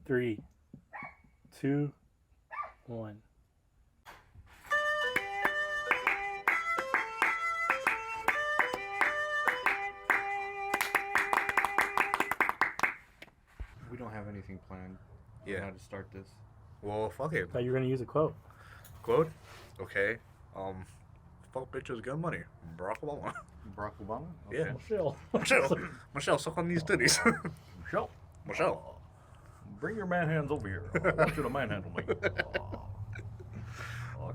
3, 2, 1. We don't have anything planned. Yeah. How to start this? Well, fuck it. I thought you were gonna use a quote. Quote? Okay. Fuck bitches, get money. Barack Obama. Barack Obama? Yeah. Michelle. Michelle, suck on these titties. Michelle. Michelle. Bring your man hands over here. I want you to manhandle me.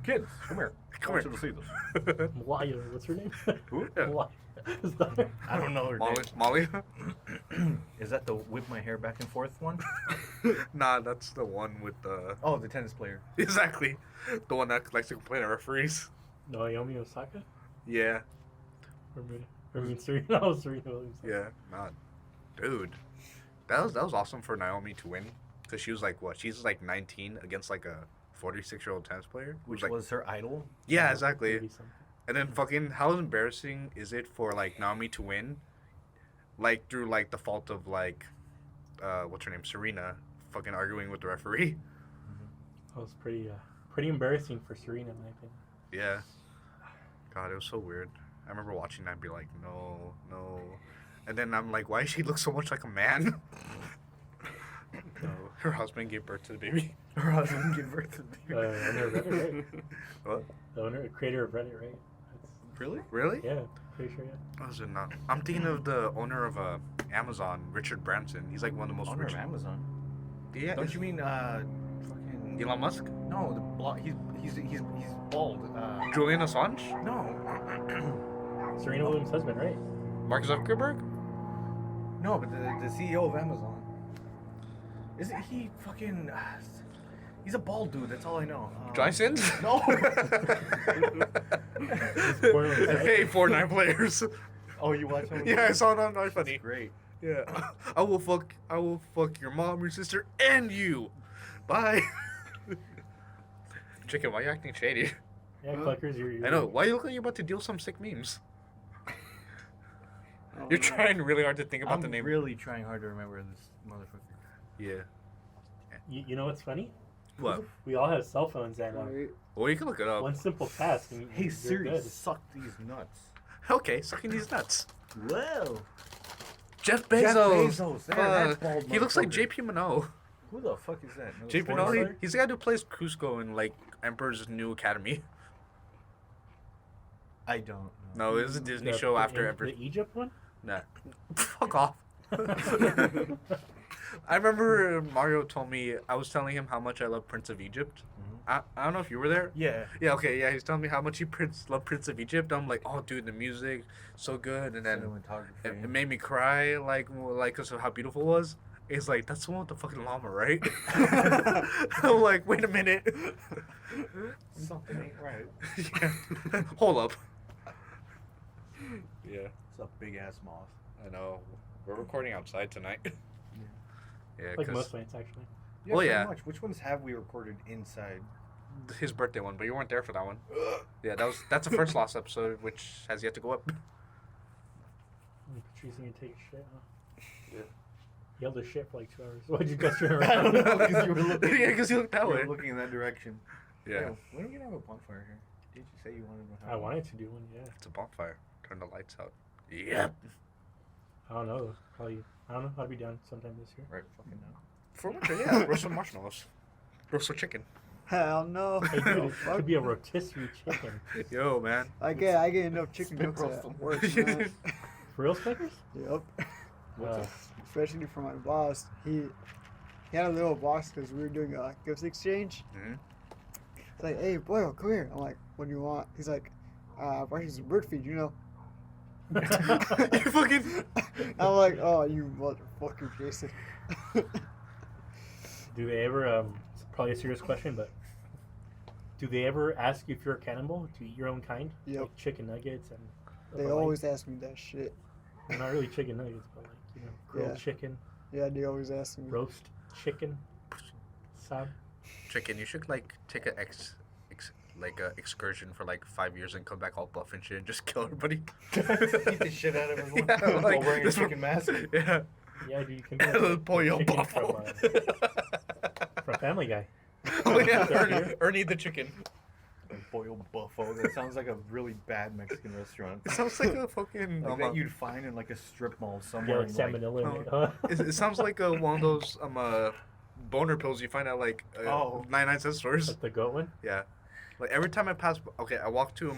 Kids, come here. Come I want here. you to see this. Why? What's her name? Who? Yeah. Why? Is that I don't know her Molly? name. Is that the whip my hair back and forth one? Nah, that's the one with the... Oh, the tennis player. Exactly. The one that likes to complain at referees. Naomi Osaka? Yeah. I mean, Serena. Oh, Serena Williams. Yeah. Nah. Dude. That was awesome for Naomi to win. Because she was like, what? She's like 19 against like a 46-year-old tennis player. Which like, was her idol? Yeah, exactly. 30-something. And then fucking, how embarrassing is it for like Naomi to win? Like through like the fault of like, what's her name? Serena fucking arguing with the referee. That was pretty embarrassing for Serena, in my opinion. Yeah. God, it was so weird. I remember watching that and be like, no. And then I'm like, why does she look so much like a man? No, her husband gave birth to the baby. Her husband gave birth to the Owner of Reddit, right? What? The creator of Reddit, right? Really? Really? Yeah, pretty sure, yeah. Oh, is it not? I'm thinking of the owner of Amazon, Richard Branson. He's like one of the most Owner rich. of Amazon. Yeah. Don't you mean fucking Elon Musk? No, he's bald. Julian Assange? No. Serena Williams' husband, right? Mark Zuckerberg? No, but the CEO of Amazon. Isn't he fucking? He's a bald dude. That's all I know. Dry Sins? No. Hey, Fortnite players. Oh, you watch him? Yeah, I saw it on My Funny. Great. Yeah. I will fuck your mom, your sister, and you. Bye. Chicken, why are you acting shady? Yeah, Cluckerz, you're I know. Why you look like you're about to deal some sick memes? You're trying really hard to think about the name. I'm really trying hard to remember this motherfucker. Yeah. You know what's funny? What? We all have cell phones, and Well, you can look it up. one simple task. And Hey you're Siri, good. suck these nuts. Okay, sucking these nuts. Whoa. Jeff Bezos. Bezos. There, that bald He looks like motherfucker. JP Minot. Who the fuck is that? No, JP porn Minot, star? he's the guy who plays Cusco in like Emperor's New Academy. I don't know. No, it was a Disney show after Emperor. The Egypt one? Nah. Fuck off. I remember Mario told me, I was telling him how much I love Prince of Egypt. I don't know if you were there. Yeah. Yeah, okay, yeah, he's telling me how much he loved Prince of Egypt. I'm like, oh, dude, the music, so good. And then it made me cry, like, because of how beautiful it was. It's like, that's the one with the fucking llama, right? I'm like, wait a minute. Something ain't right. Yeah. Hold up. Yeah, It's a big ass moth. I know. We're recording outside tonight. Yeah, Like because most nights, actually. Yeah, Well, pretty yeah. much. Which ones have we recorded inside? his birthday one, but you weren't there for that one. Yeah, that's the first lost episode, which has yet to go up. Patrice, you take a shit, huh? Yeah. You held a shit for like 2 hours. Why'd you gesture around? Because you were looking. Yeah, because you looked that You way. were looking in that direction. Yeah. Yo, when are we gonna have a bonfire here? Did you say you wanted to have I one? wanted to do one, yeah. It's a bonfire. Turn the lights out. Yeah. I don't know. Probably. I don't know. I'll be down sometime this year. Right fucking now. For winter, yeah. Roast some marshmallows. Roast some chicken. Hell no. Hey, dude, it could be a rotisserie chicken. Yo, man. I get enough chicken Spit nuggets roast at them. work, man. For real, Cluckerz? Yep. What's up? Especially for my boss. He had a little box because we were doing a gifts exchange. Mhm. It's like, hey, Boyle, come here. I'm like, what do you want? He's like, watching some bird feed, you know? You fucking. I'm like, oh, you motherfucker, Jason. Do they ever, it's probably a serious question, but do they ever ask you if you're a cannibal to eat your own kind? Yep. Like chicken nuggets and... They like, always ask me that shit. well, not really chicken nuggets, but like, you know, grilled Yeah. chicken, Yeah, they always ask me. roast chicken, sab. Chicken, you should like take a excursion for like 5 years and come back all buff and shit and just kill everybody. Beat the shit out of everyone Yeah, while like, wearing a this chicken mask. Yeah. Yeah, dude, you can be Pollo chicken buffalo. from, Family Guy. Oh yeah, Ernie. Ernie the chicken. Pollo Buffo. That sounds like a really bad Mexican restaurant. It sounds like a fucking. Like that you'd find in like a strip mall Yeah, somewhere. like in, salmonella in no. it, huh? It sounds like one of those boner pills you find at like 99-cent stores. Like the goat one? Yeah, like every time I pass. Okay, I walk to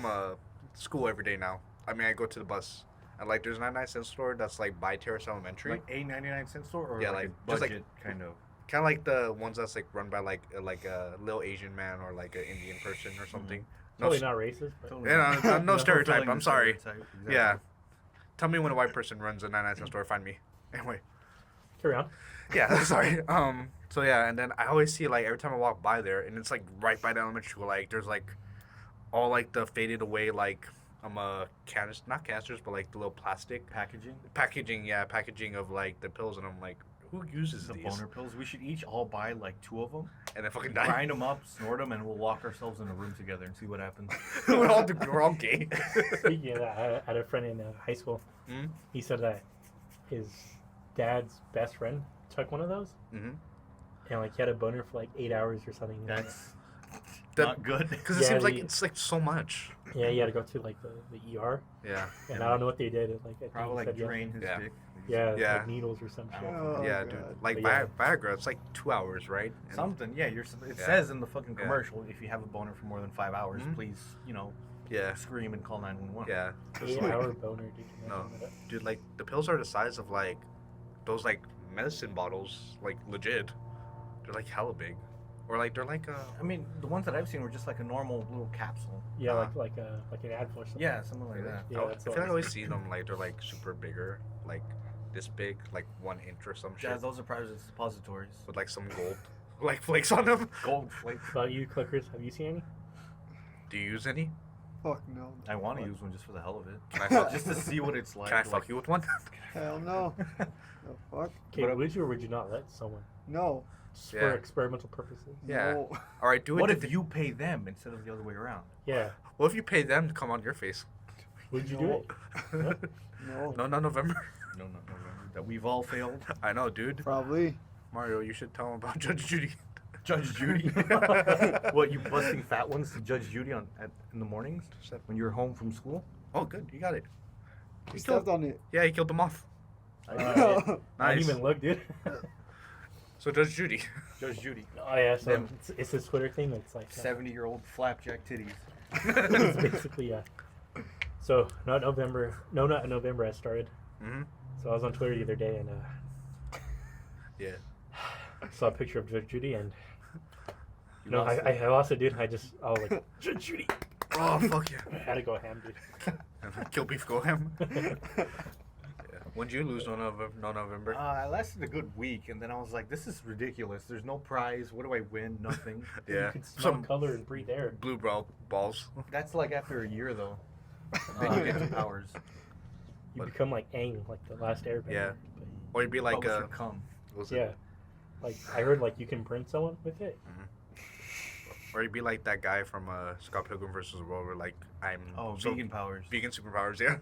school every day now. I mean, I go to the bus. And like, there's a 99-cent store that's like by Terrace Elementary. like a 99-cent store, or Yeah, like, like- a just like- budget kind of. Kind of like the ones that's like run by like a little Asian man or like an Indian person or something. Totally not racist, but Totally Yeah, no, no Not stereotype. fulfilling I'm the sorry. stereotype, exactly. Yeah. Tell me when a white person runs a 99-cent store. Find me. Anyway. carry on. Yeah, sorry. So yeah, and then I always see like every time I walk by there, and it's like right by the elementary school. Like there's like all like the faded away like canisters, not canisters, but like the little plastic Packaging. packaging of like the pills, and I'm like, who uses The these? boner pills. We should each all buy like 2 of them, And then fucking die. grind them up, snort them, and we'll lock ourselves in a room together and see what happens. we're all gay. Speaking of that, I had a friend in high school. Mhm. He said that his dad's best friend took one of those, Mm-hmm. and like he had a boner for like 8 hours or something. That's That- not good. Because it Yeah, seems like the- it's like so much. Yeah, he had to go to like the ER, Yeah. and I don't know what they did. Like I think Probably he like said, drain his Yeah. dick. yeah, Yeah. like needles or some shit. Oh, Yeah, God. dude. Like But yeah. Viagra, it's like 2 hours, right? And- Something. Yeah, it Yeah. says in the fucking Yeah. commercial, if you have a boner for more than 5 hours, Mhm. please, Yeah. scream and call 911. Yeah. 8-hour boner, dude. No. Dude, like the pills are the size of like those like medicine bottles, like legit. They're like hella big, or like they're like I mean, the ones that I've seen were just like a normal little capsule. Yeah, like an Advil or something. Yeah, something like that. Yeah, that's I what feel like I I always see them like they're like super bigger, like this big, like 1 inch or some shit, Jazz, those are probably just suppositories. with like some gold, like flakes on them. Gold flake. About you, Cluckerz, have you seen any? Do you use any? Fuck no. I want to use one just for the hell of it. Can I fuck, Just to see what it's like. can I fuck you with one? Hell no. The fuck? Okay, would you or would you not let someone? No. Just Yeah. for experimental purposes. Yeah. No. All right, do it. What to if you pay them instead of the other way around? Yeah. What if you pay them to come on your face? Would you do No. it? Huh? No. No, not November. No, no. That we've all failed. I know, dude. Probably. Mario, you should tell him about Judge Judy. Judge Judy. What, you busting fat ones to Judge Judy in the mornings when you're home from school? Oh, good, you got it. He stepped on it. Yeah, he killed the moth. I didn't Nice. even look, dude. So Judge Judy. Judge Judy. Oh yeah, so Them. it's this Twitter thing that's like 70-year-old flapjack titties. it's basically So not November. No, not in November. I started. Mm-hmm. So I was on Twitter the other day and Yeah. saw a picture of Judge Judy and You no, lost I it. lost it, dude. I was like Judge Judy. Oh fuck I yeah. had to go ham, dude. Kill beef go ham. Yeah. When'd you lose no November? I lasted a good week, and then I was like, this is ridiculous. There's no prize. What do I win? Nothing. Yeah. You could smell Some color and breathe air. blue balls. That's like after a year, though. Then you get some powers. You But- become like Aang, like the last airbender. Yeah. Or you'd be like But with your cum. was But, yeah. Like I heard, like you can burn someone with it. Or you'd be like that guy from Scott Pilgrim vs. the World, where like I'm Vegan powers. vegan superpowers. Yeah.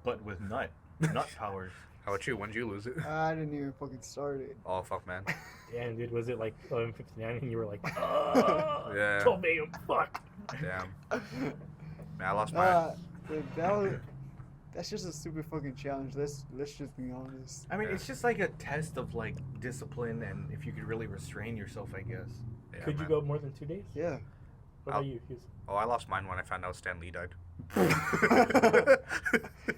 But with nut powers. How about you? When'd you lose it? I didn't even fucking start it. Oh fuck, man. And dude, was it like 11:59 and you were like, oh, Yeah. 12 a.m. Fuck. Damn. Man, I lost mine. Dude, that's just a stupid fucking challenge. Let's just be honest. I mean, Yeah. it's just like a test of like discipline and if you could really restrain yourself, I guess. Yeah, Could you man. go more than 2 days? Yeah. What about you? Hughes? Oh, I lost mine when I found out Stan Lee died.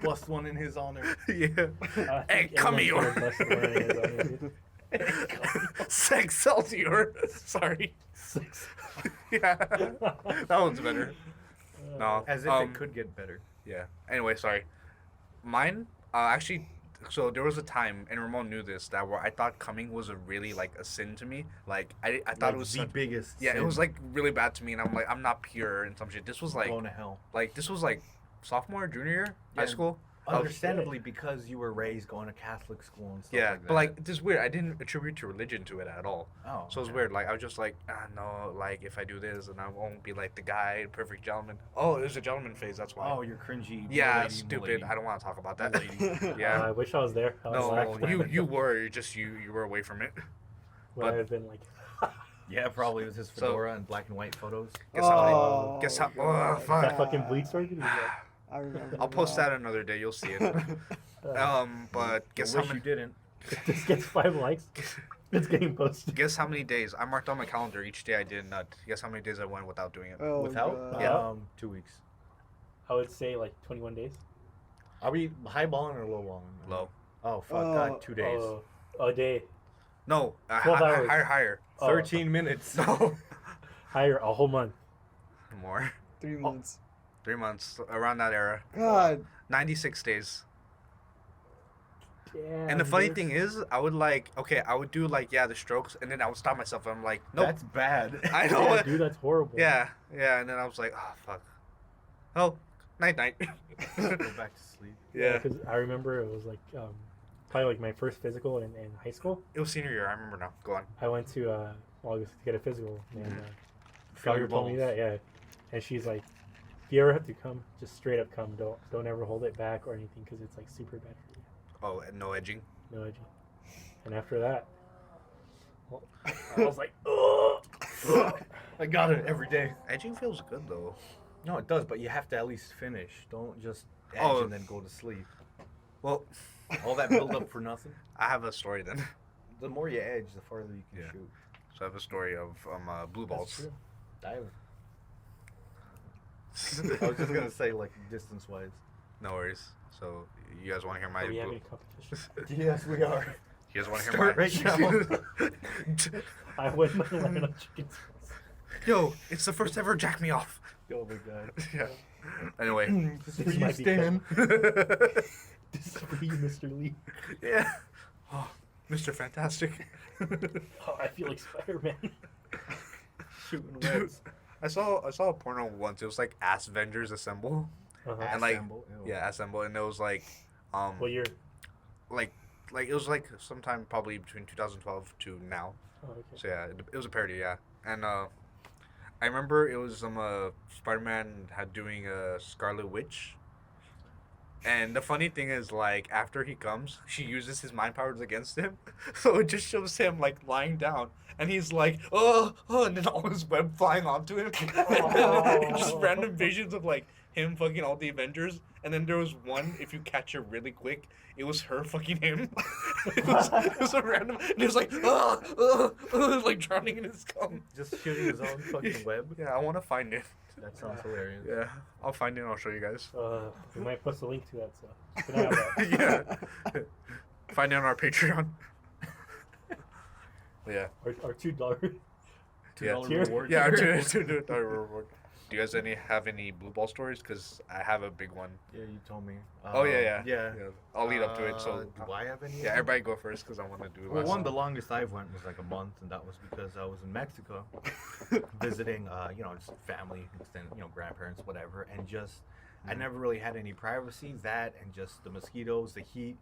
Plus one in his honor. Yeah. I Hey, think come everyone here. should have blessed the one in his honor, dude. Sex Celsior. Sorry. Six. Yeah. That one's better. No. As if it could get better. Yeah. Anyway, sorry. Mine, actually, so there was a time, and Ramon knew this, that where I thought coming was a really, like, a sin to me. Like, I thought Like it was the such- biggest. Yeah, it sin. was, like, really bad to me, and I'm like, I'm not pure and some shit. This was, like, going to hell. sophomore, junior year, high Yeah. school. Understandably, because you were raised going to Catholic school and stuff Yeah, like that. but, like, this is weird. I didn't attribute to religion to it at all. Oh, So it's okay. weird. Like, I was just like, no, like, if I do this, then I won't be like the guy, perfect gentleman. Oh, there's a gentleman phase, that's why. Oh, you're cringy. yeah, milady, stupid. milady. I don't want to talk about that. Milady. Yeah. I wish I was there. I was No, like- you were, just you were away from it. Would I have been like, Yeah, probably. It was his fedora and black and white photos. Guess how many? Oh, Guess how? God. Oh, fuck. that fucking bleach story? Dude, I remember. I'll post that another day. You'll see it. But guess I how wish many? you didn't. this gets 5 likes. It's getting posted. Guess how many days? I marked on my calendar each day I did nut. Guess how many days I went without doing it? Oh, Without? God. Yeah. 2 weeks. I would say like 21 days. Are we highballing or lowballing? Low. Oh, fuck. God, 2 days. Oh, a day. No, 12 hours. higher. Oh, 13 minutes. No, higher, a whole month. more. 3 months. 3 months around that era. God. 96 days. Damn, And the funny dude. thing is, I would I would do the strokes, and then I would stop myself. And I'm like, nope. That's bad. I know Yeah, it. dude, that's horrible. Yeah, and then I was like, oh fuck. Oh, night. Go back to sleep. Yeah. Because I remember it was like probably like my first physical in high school. It was senior year. I remember now. Go on. I went to August to get a physical, and Feel your doctor told me balls. that, yeah. And she's like, if you ever have to come, just straight up come. Don't ever hold it back or anything because it's like super bad for you. Oh, and no edging. No edging. And after that, well, I was like, ugh. I got it every day. Edging feels good though. No, it does, but you have to at least finish. Don't just edge Oh. and then go to sleep. Well, All that build up for nothing. I have a story then. The more you edge, the farther you can Yeah. shoot. So I have a story of blue That's balls. true. Dive. I was just gonna say like distance wise. No worries. So you guys want to hear my Do we have blue? any competition? Yes, we are. You guys want to hear Start my? right now. I win my line on chicken sauce. Yo, it's the first ever jack me off. Oh my god. Yeah. Anyway. This This is for you, might be Stan. This is for you, Mr. Lee. Yeah. Oh, Mr. Fantastic. Oh, I feel like Spider-Man. Shooting Dude, webs. I saw a porno once. It was like Ass Avengers Assemble. Uh-huh. And like Assemble, ew. yeah, Assemble, and it was like What year? like it was like sometime probably between 2012 to now. Oh, okay. So yeah, it was a parody, yeah. And I remember it was Spider-Man had doing a Scarlet Witch. And the funny thing is, like, after he comes, she uses his mind powers against him. So it just shows him, like, lying down. And he's like, oh, and then all his web flying onto him. And just random visions of, like, him fucking all the Avengers. And then there was one, if you catch it really quick, it was her fucking him. it was a random, and he was like, like drowning in his cum. Just shooting his own fucking web. Yeah, I want to find it. That sounds hilarious. Yeah, I'll find it and I'll show you guys. We might post a link to that, so keep an eye on that. Yeah. Find it on our Patreon. Yeah. Our $2 Yeah. tier. reward. Yeah, $2 reward. Do you guys have any blue ball stories? Because I have a big one. Yeah, you told me. Oh, yeah. Yeah. I'll lead up to it. So, do I have any? yeah, everybody go first because I want to do Well, last. the longest I've went was like a month, and that was because I was in Mexico visiting, just family, grandparents, whatever, and just I never really had any privacy. That and just the mosquitoes, the heat,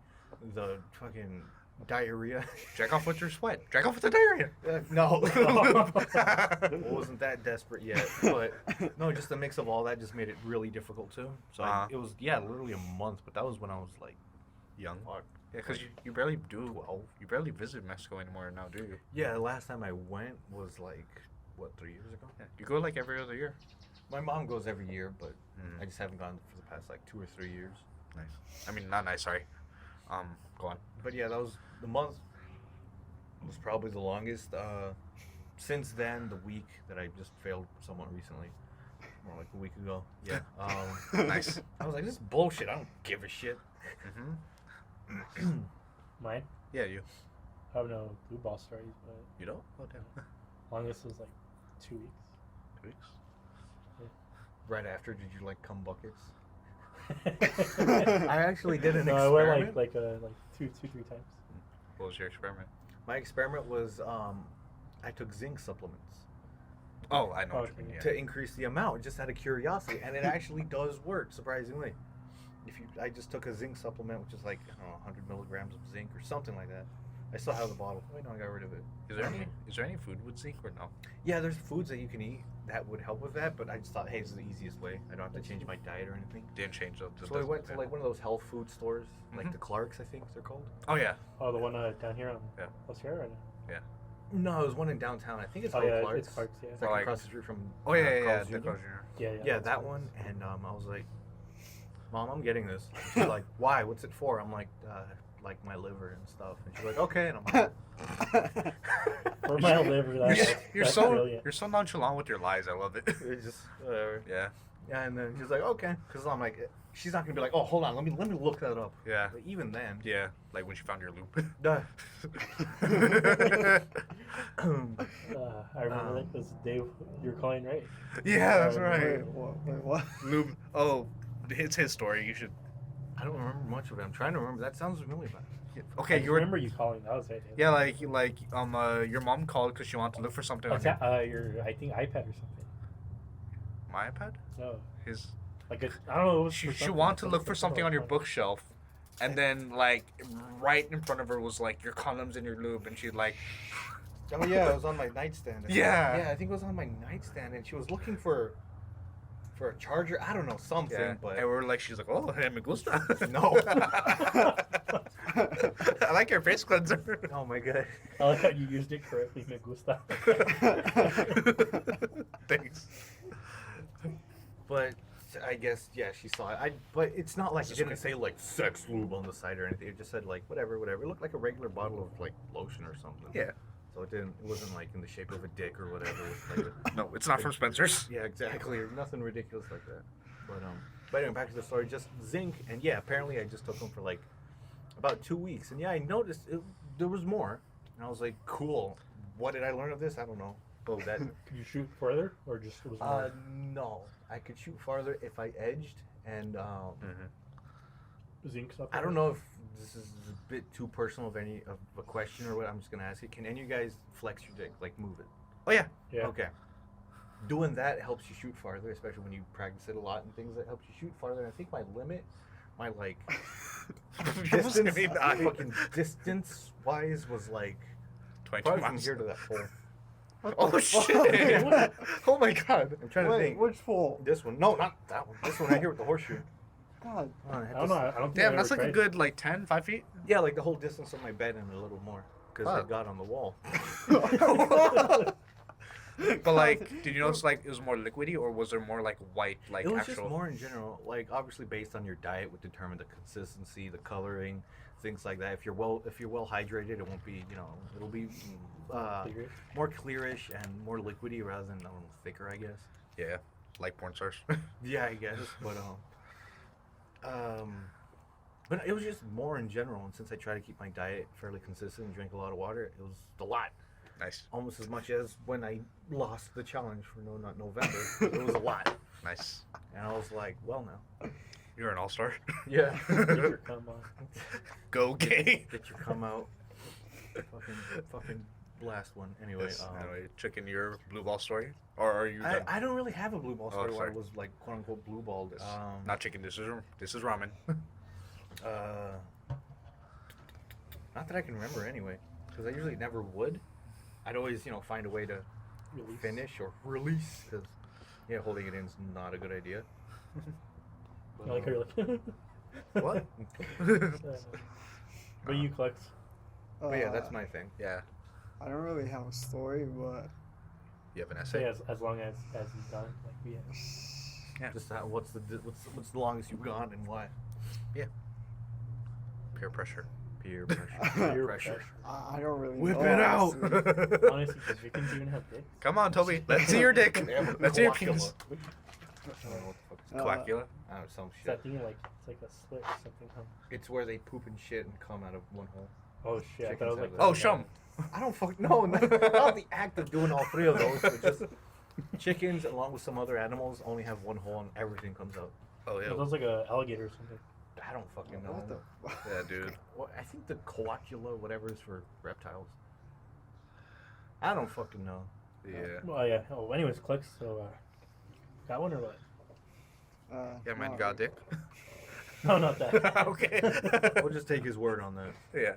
the fucking diarrhea. Jack off with your sweat. Jack off with the diarrhea. No, I wasn't that desperate yet, but no, just the mix of all that just made it really difficult too. So it was literally a month, but that was when I was like Young. fuck. Yeah, because you barely do. 12. You barely visit Mexico anymore now, do you? Yeah, the last time I went was like 3 years ago. Yeah. You go like every other year. My mom goes every year, but Mm. I just haven't gone for the past like 2 or 3 years. Nice. I mean, not nice. Sorry. Go on. But yeah, that was the month was probably the longest. Since then, the week that I just failed somewhat recently, more like a week ago. Yeah. Nice. I was like, this is bullshit. I don't give a shit. Mm-hmm. Mine? Yeah, you. I have no blue ball stories, but You don't? Oh damn. longest was like 2 weeks. 2 weeks. Right after, did you like cum buckets? I actually did an No, I experiment. went like two, 3 times. What was your experiment? My experiment was I took zinc supplements Oh, I know what Okay. you mean. Yeah. to increase the amount, just out of curiosity, and it actually does work surprisingly. I just took a zinc supplement, which is like 100 milligrams of zinc or something like that. I still have the bottle. Wait, no, I got rid of it. Is there any food with zinc or no? Yeah, there's foods that you can eat that would help with that, but I just thought, hey, this is the easiest way. I don't have to change my diet or anything. Didn't change the. So I went to like one of those health food stores, like Mhm. the Clarks, I think they're called. Oh yeah. Oh, the one down here on Yeah. Los Sierra? Yeah. No, it was one in downtown. I think it's Oh called yeah, Clark's. it's Clark's. Yeah. It's like Like- across the street from. Oh yeah, Carl's the Jr. Jr. Yeah, Yeah, that's that cool. one. And I was like, Mom, I'm getting this. She's like, why? What's it for? I'm like my liver and stuff. And she's like, okay. And I'm like, For my liver, You're that's so brilliant. you're so nonchalant with your lies. I love it. it's just whatever. Yeah, Yeah, and then she's like, okay, because I'm like, she's not gonna be like, oh, hold on, let me look that up. yeah, But even then, yeah. Like when she found your loop. duh. I remember that was the day you're calling right. Yeah, that's Wait, right. Wait, what? Loop. Oh, it's his story. You should. I don't remember much of it. I'm trying to remember. That sounds familiar. But Okay, I you were. remember you calling. That was it. Yeah, like your mom called because she wanted to look for something on Your I think iPad or something. my iPad. No, His. like I don't know. It was She for something. wanted to look for Something something on your like bookshelf, and then like right in front of her was like your condoms and your lube, and she like. oh yeah, it was on my nightstand. Yeah. Yeah, I think it was on my nightstand, and she was looking for a charger. I don't know something, Yeah, but and we're like, she's like, oh, hey, me gusta. no. I like your face cleanser. Oh my god. I like how you used it correctly. Me gusta. Thanks. But I guess she saw it. But it's not like This it is didn't great. say like sex lube on the side or anything. It just said like whatever. It looked like a regular bottle of like lotion or something. Yeah. So it wasn't like in the shape of a dick or whatever. It was like No, it's not from Spencer's. yeah, exactly. Or nothing ridiculous like that. But anyway, back to the story. Just zinc, and yeah, apparently I just took them for like about 2 weeks, and yeah, I noticed there was more, and I was like, cool. What did I learn of this? I don't know. Oh, that. Could you shoot further, or just it was more? No, I could shoot farther if I edged, and Zinc stuff? I don't know if this is a bit too personal of a question or what. I'm just gonna ask it. Can any of you guys flex your dick, like move it? Oh yeah. Yeah. Okay. Doing that helps you shoot farther, especially when you practice it a lot and things. That helps you shoot farther. And I think my limit, my like distance, fucking distance wise, was like 22 probably from miles. here to that pole. What Oh the fuck? shit! Oh my god! I'm trying to Wait, think. which pole? This one? No, not that one. This one right here with the horseshoe. God. Oh, I don't know. I don't think Damn, I've that's like ever a tried. good like 5 feet. Yeah, like the whole distance of my bed and a little more, because Fuck. it got on the wall. But like, did you notice like it was more liquidy, or was there more like white, like It was actual? just more in general. Like obviously, based on your diet, would determine the consistency, the coloring, things like that. If you're well hydrated, it won't be. It'll be Figure it. more clearish and more liquidy rather than thicker, I guess. Yeah, like porn stars. Yeah, I guess. But it was just more in general. And since I try to keep my diet fairly consistent and drink a lot of water, it was a lot. Nice, Almost as much as when I lost the challenge for not November. It was a lot. nice. And I was like, well, now. You're an all-star. Yeah. Get your cum on. Go gay. Get your come out. Fucking last one. Anyway, Yes. Anyway, chicken your blue ball story, or are you done? I don't really have a blue ball story where sorry. I was like quote unquote blue balled. Not chicken. This is ramen. Not that I can remember anyway, because I usually never would. I'd always find a way to Release. finish or release, because holding it in is not a good idea. I like how you're like. What? But you collect. But yeah, that's my thing. Yeah, I don't really have a story, but you have an Say essay. as long as you've done, like we have. Yeah. Just what's the longest you've gone and why? Peer pressure. Peer pressure. Peer pressure. I don't really Whip know. it out. honestly. Honestly, does Vikings even have dicks? Come on, Toby. Let's see your dick. They have a Let's see your coacula. penis. I don't know what the fuck it's Uh, Coagula. some It's shit. that thing like it's like a slit or something. Huh? It's where they poop and shit and come out of one hole. Oh shit! I thought it was like. Chickens have Oh, that. shum. I don't fuck no, not the act of doing all three of those. But just chickens, along with some other animals, only have one hole and everything comes out. Oh It yeah. was like a alligator or something. I don't fucking know. What the fuck? Yeah, dude. Well, I think the coacula, whatever, is for reptiles. I don't fucking know. Yeah. Well, yeah. Oh, anyways, clicks. So, got one or what? Yeah, man, no. got dick. No, not that. Okay. We'll just take his word on that. Yeah.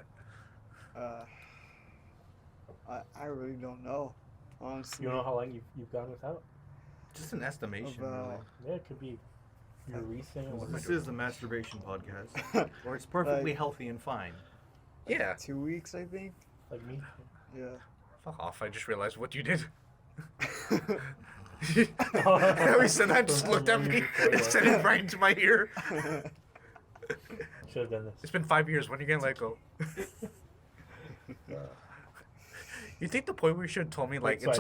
I really don't know, honestly. You don't know how long you've gone without? Just an estimation, About- Yeah, it could be. You're recent. really. Or This is the masturbation podcast, where it's perfectly Like- healthy and fine. Yeah. 2 weeks, I think. like me. Yeah. Fuck off! I just realized what you did. He said that, just looked at me and said it right into my ear. Should have done this. It's been 5 years. When are you gonna let go? You think the point where you should have told me like you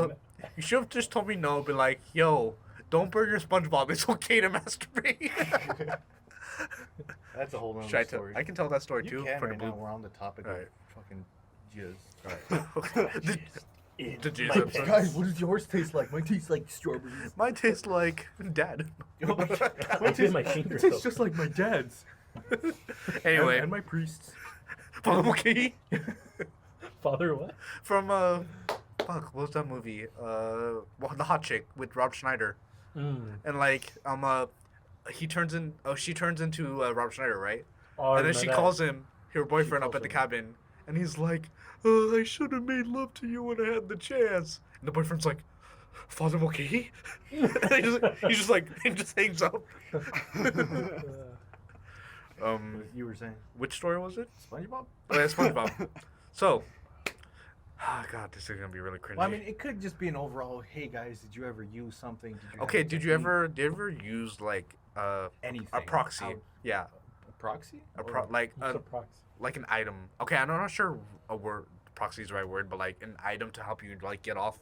should have just told me no, be like, yo, don't burn your SpongeBob. It's okay to masturbate. That's a whole nother Should I story. I can tell that story You too. can For right the now. blue. We're on the topic Alright. of fucking jizz. The jizz My episode. Guys, what does yours taste like? Mine tastes like strawberries. Mine tastes like dad. I did my fingers. though. like my dad's. Anyway, And my priest's. okay. Father, what? From fuck, what was that movie? Well, The Hot Chick with Rob Schneider, and like she turns into Rob Schneider, right? Oh, I And then remember she that. calls him her boyfriend up calls at the him. cabin, and he's like, I should have made love to you when I had the chance. And the boyfriend's like, Father Mulcahy? And he just hangs up. You were saying Which story was it? SpongeBob? Oh yeah, SpongeBob. So, God, this is gonna be really cringy. Well, I mean, it could just be an overall. Hey guys, did you ever use something? Did you Okay, have a did you ever use like anything? a proxy? Out- Yeah, A proxy? like What's a proxy? like an item. Okay, I'm not sure a word proxy is the right word, but like an item to help you like get off,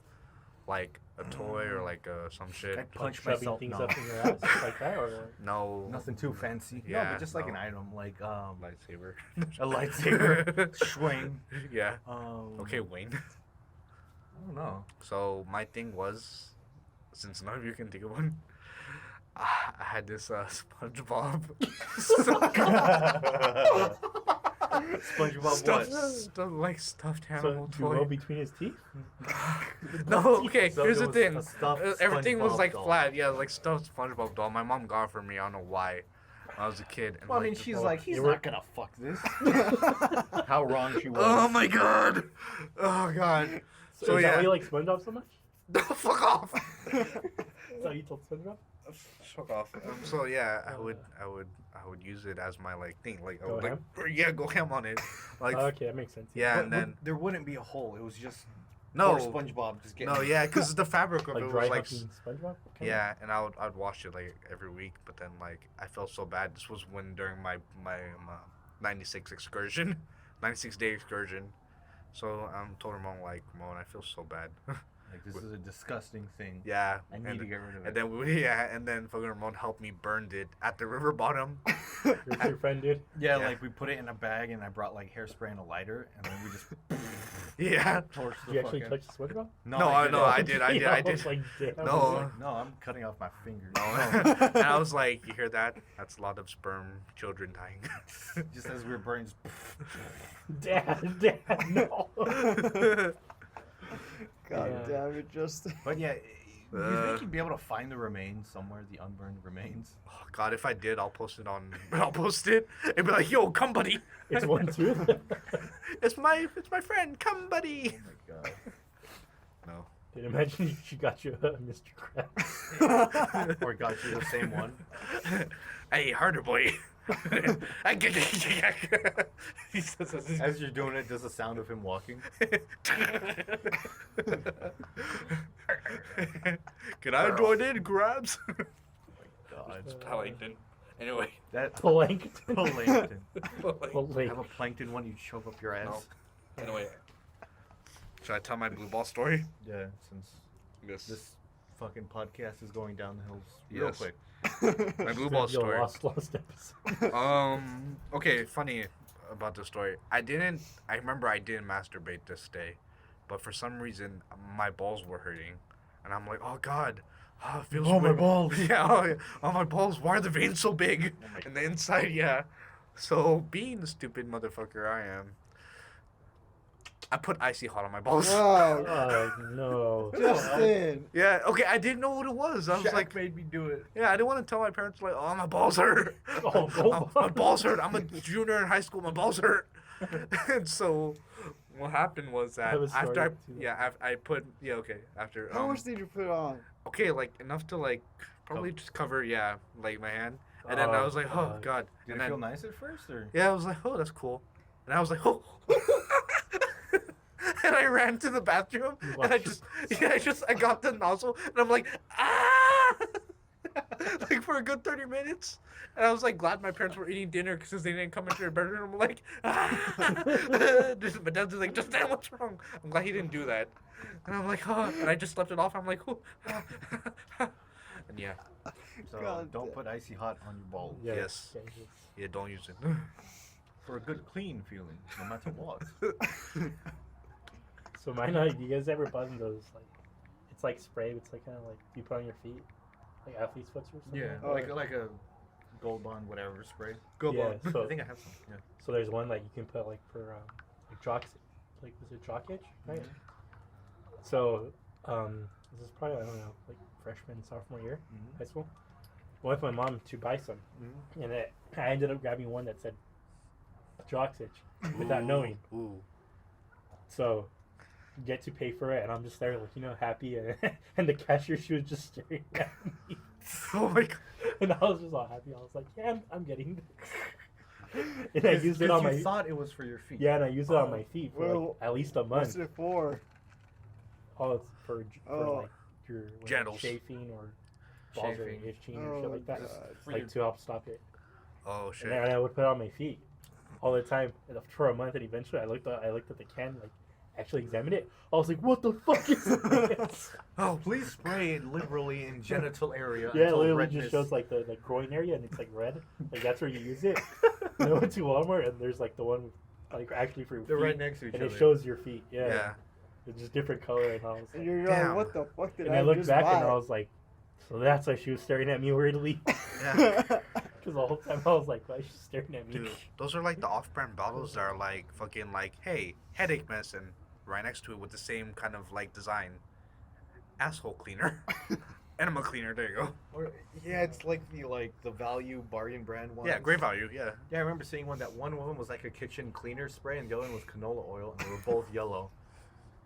like a toy or like some shit. I'd punch Shoving myself. things No. up in your ass like that, or No, Nothing too fancy. No, Yeah, but just like no. an item, like lightsaber. a lightsaber, swing. Yeah. Um, Okay, Wayne. I don't know. So my thing was, since none of you can think of one, I had this SpongeBob. SpongeBob what? Stuffed so animal you roll toy. between his teeth? No, okay. So Here's it the was thing. a stuffed Everything was SpongeBob like doll. flat. Yeah, like stuffed SpongeBob doll. My mom got it for me. I don't know why. When I was a kid. And Well, I like, mean, she's well, like, he's you were- not gonna fuck this. How wrong she was. oh my god. Oh god. So, So is that yeah. why you like SpongeBob so much? Fuck off. Is that why you told SpongeBob? Fuck off. So yeah, I would use it as my like thing. Like I Go would ham? go ham on it. Like Okay, that makes sense. yeah, But and then there wouldn't be a hole. It was just no, poor SpongeBob just getting. no, yeah, because the fabric of Like it dry was like humping SpongeBob? Kinda? yeah, and I'd wash it like every week. But then like I felt so bad. This was when during my 96 excursion, 96-day excursion. So told her mom like, Ramon, I feel so bad. Like, this is a disgusting thing. Yeah, I need to get rid of it. and then and then fucking Ramon helped me burned it at the river bottom. Your friend did? Yeah, Yeah. like we put it in a bag and I brought like hairspray and a lighter and then we just Yeah. torched Did the you actually fucking... touch the SpongeBob? No, I did. I was like, damn. I No. was like, no, I'm cutting off my finger. And I was like, you hear that? That's a lot of sperm children dying. Just as we were burning. Dad, no. God Yeah. damn it, just. But yeah, you Uh. think you'd be able to find the remains somewhere, the unburned remains? Oh, God, if I did, I'll post it on. I'll post it and be like, "Yo, come, buddy! It's one tooth. It's my friend. Come, buddy!" Oh my god. No. Dude, imagine she got you a Mr. Krabs. Or got you the same one. Hey, harder, boy. He says, As you're doing it, does the sound of him walking? Can I join in, Grabs? God. It's Pellington. Anyway. That Plankton. plankton. Plankton. Have a plankton one, you choke up your ass. No. Anyway. Should I tell my blue ball story? Yeah, since Yes. this fucking podcast is going down the hills real Yes. quick. My blue It's ball gonna be a story. Lost episode. Okay, funny about the story. I remember I didn't masturbate this day, but for some reason my balls were hurting, and I'm like, oh God, it feels Oh, my weird." balls. Yeah, oh my balls. Why are the veins so big? Oh my And the inside, yeah. So being the stupid motherfucker I am, I put icy hot on my balls. Oh, Oh, no. Justin. Yeah. Okay, I didn't know what it was. I was Shaq like, made me do it. yeah, I didn't want to tell my parents like, oh, my balls hurt. Oh, Oh, my balls hurt. I'm a junior in high school. My balls hurt. And so, what happened was I that have a after story too. I put after How much did you put on? okay, like enough to like probably Cover. just cover like my hand, and then I was like, oh God, Did and it then feel nice at first, or? yeah, I was like, oh, that's cool, and I was like, oh. and I ran to the bathroom, You and I got the nozzle, and I'm like, ah, like for a good 30 minutes. And I was like glad my parents were eating dinner because they didn't come into their bedroom. I'm like, ah. My dad's just like, just damn, what's wrong? I'm glad he didn't do that. And I'm like, oh, and I just left it off. I'm like, oh. And yeah, So God don't damn. put icy hot on your balls. Yeah, Yes. dangerous. yeah, don't use it. For a good clean feeling, no matter what. So mine, you guys ever bought those like, it's like spray. It's like kind of like you put on your feet, like athlete's foot or something. Yeah, Oh. like a Gold Bond whatever spray. Go Yeah. on. So I think I have some. Yeah. so there's one like you can put like for like jock, like was it jock itch, right? So this is probably, I don't know, like freshman, sophomore year, high school. I went with my mom to buy some, and I ended up grabbing one that said jock itch without knowing. Ooh. So get to pay for it, and I'm just there, like, you know, happy, and the cashier, she was just staring at me, Oh my god. and I was just all happy. I was like, yeah, I'm getting this. And I used it on you my thought it was for your feet. yeah, and I used it on my feet for Well, like at least a What's month. it for? Oh, it's for Oh. like your what is it, Genitals. chafing or balls are Chafing. itching or shit like that, Just God. for like your- to help stop it. Oh And shit. then I would put it on my feet all the time for a month, and eventually I looked at the can, like actually examined it. I was like, what the fuck is this? Oh, Please spray it liberally in genital area. Yeah, it until literally redness. just shows like the groin area, and it's like red. Like that's where you use it. And I went to Walmart, and there's like the one like actually for your They're feet, right next to each and other. it shows your feet. Yeah, yeah. it's just different color, and I was And like, you're Damn. like, what the fuck did and I I looked just back, buy? and I was like, so that's why she was staring at me weirdly. Yeah. Because the whole time I was like, why is she staring at me? Dude, those are like the off-brand bottles that are like fucking like, hey, headache medicine, right next to it with the same kind of like design. Asshole cleaner. Enema cleaner, there you go. Or, yeah, it's like the value bargain brand one. Yeah, great value, yeah. Yeah, I remember seeing one that one of them was like a kitchen cleaner spray, and the other one was canola oil, and they were both yellow.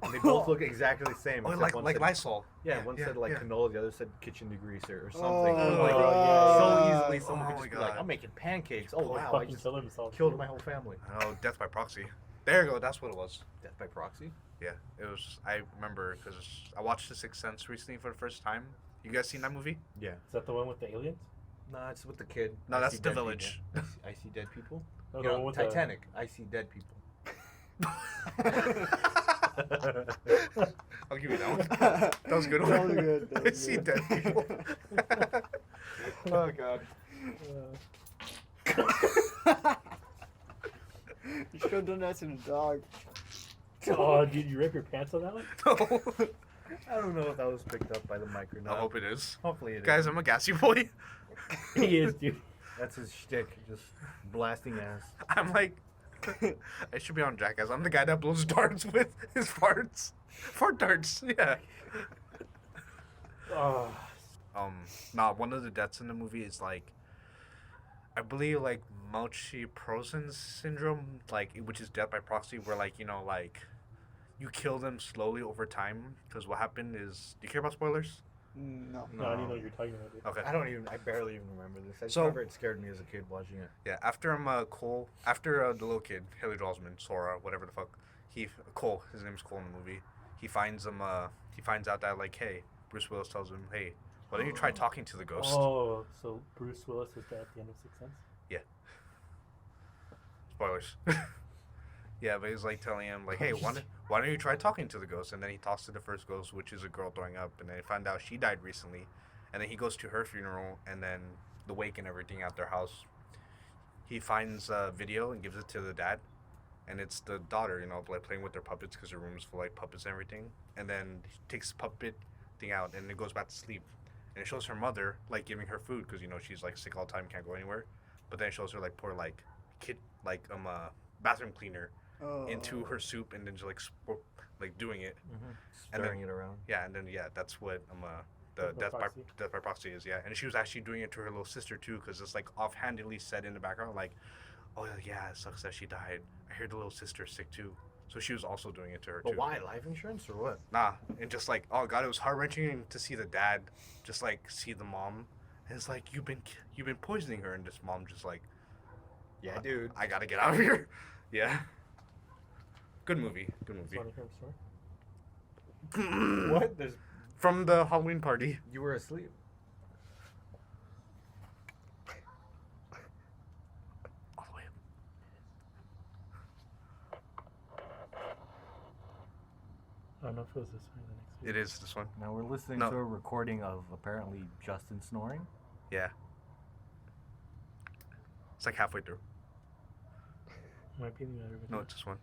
And they both look exactly the same. Oh, except like one like said, Lysol. Yeah, one said like yeah. canola, the other said kitchen degreaser or something. Oh, And I'm my like, God. so easily someone Oh could my just be like, God. I'm making pancakes. Oh Or wow, I fucking just kill himself. killed my whole family. Oh, death by proxy. There you go, that's what it was. Death by proxy? Yeah, it was, I remember, because I watched The Sixth Sense recently for the first time. You guys seen that movie? Yeah. Is that the one with the aliens? Nah, it's with the kid. No, I that's see The dead Village. people. I see dead people. No, You the know, one with Titanic. I see dead people. I'll give you that one. That was a good one. That was good, that I was see good. dead people. Oh god. You should have done that to the dog. Oh, did you rip your pants on that one? No. I don't know if that was picked up by the mic or I not. hope it is. Hopefully it is. Guys, I'm a gassy boy. He is, dude. That's his shtick, just blasting ass. I'm like, I should be on Jackass. I'm the guy that blows darts with his farts. Fart darts, yeah. Oh, Nah, one of the deaths in the movie is like, I believe like Munchausen syndrome, like, which is death by proxy, where like, you know, like, you kill them slowly over time. Because what happened is, do you care about spoilers? No. no, I didn't know what you're talking about, dude. Okay. I barely even remember this. I just So- remember it scared me as a kid watching it. Yeah, after the little kid, Haley Joel Osment, Sora, whatever the fuck, Cole, his name's Cole in the movie. He finds out that like, hey, Bruce Willis tells him, hey, why don't you try talking to the ghost? Oh, so Bruce Willis is dead at the end of Sixth Sense? Spoilers. Yeah, but he's like telling him like, hey, why don't you try talking to the ghost? And then he talks to the first ghost, which is a girl throwing up, and then he found out she died recently, and then he goes to her funeral, and then the wake and everything at their house. He finds a video and gives it to the dad, and it's the daughter, you know, like playing with their puppets because her room is full of like puppets and everything. And then he takes the puppet thing out, and it goes back to sleep, and it shows her mother like giving her food because you know she's like sick all the time, can't go anywhere. But then it shows her like pour like kid like bathroom cleaner into her soup, and then just like doing it. And Stirring it around. Yeah, and then that's what the Death by death by proxy. death by proxy is. Yeah, and she was actually doing it to her little sister too, because it's like offhandedly said in the background, like, oh yeah, it sucks that she died. I hear the little sister's sick too, so she was also doing it to her But too. why? Life insurance or what? Nah, and just like, oh god, it was heart wrenching to see the dad just like see the mom, and it's like you've been poisoning her, and this mom just like, Yeah, dude. I gotta get out of here. Yeah. Good movie. Good It's movie. funny from store. What? There's From the Halloween party. you were asleep. All the way up. I don't know if it was this one or the next week. It is this one. Now we're listening No. to a recording of apparently Justin snoring. Yeah. It's like halfway through. Might be the other video. No, it's this one.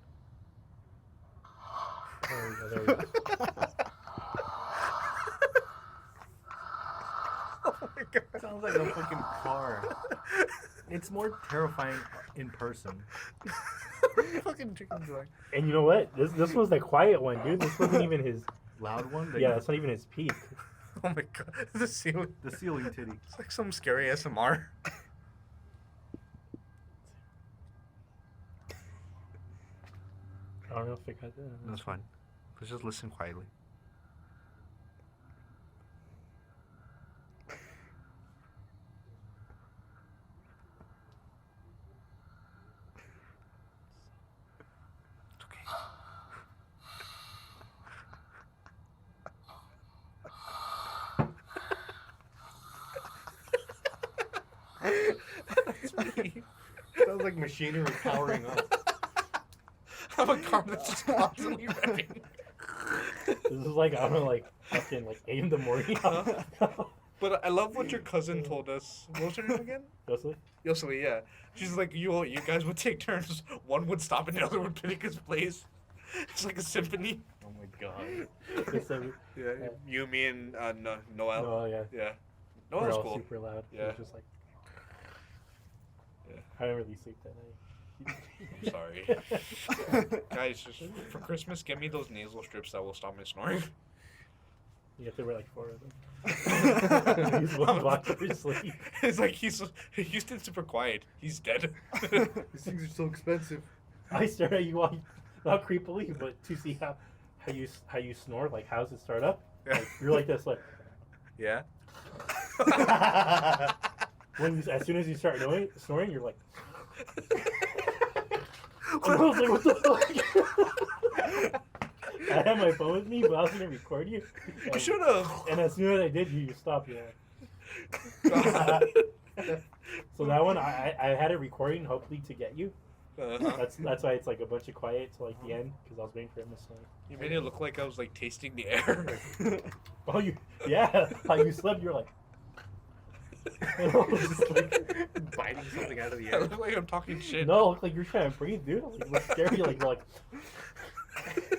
There we go. Oh my god. Sounds like a fucking car. It's more terrifying in person. Fucking chicken joy. And you know what? This was the quiet one, dude. This wasn't even his. Loud one? Yeah, that's not even his peak. Oh my god. The ceiling. The ceiling titty. It's like some scary SMR. I don't know if it got that. That's fine. Let's just listen quietly. It's okay. That's me. Sounds like machinery powering up. I'm a car that's just constantly revving. This is like, I don't know, like fucking like 8 in the morning. But I love what your cousin told us. What was her name again? Yoseli? Yoseli, yeah. She's like, you guys would take turns. One would stop and the other would pick his place. It's like a symphony. Oh my god. They said Yeah, you, me, and Noel. no, yeah. Yeah. We're Noel's all cool. super loud. It Yeah. was just like, Yeah. I didn't really sleep that night. I'm sorry. Guys, just for Christmas, get me those nasal strips that will stop my snoring. Yeah, there were like 4 of them. He's one block for sleep. It's like Houston's super quiet. He's dead. These things are so expensive. I stared at you all, not creepily, but to see how you snore, like how's it start up? Yeah. Like, you're like this, like Yeah. as soon as you start snoring, you're like. And I was like, what the fuck? I had my phone with me, but I was gonna record you. You should have. And as soon as I did, you stopped. Yeah. So that one, I had it recording, hopefully to get you. That's why it's like a bunch of quiet to like the end, because I was waiting for him to snore. You made it look like I was like tasting the air. Oh, yeah. How you slept, you're like. And I was just like Biting something out of the I air. look like I'm talking shit. no, it looked like you're trying to breathe, dude. Like, it was scary. Like you're like.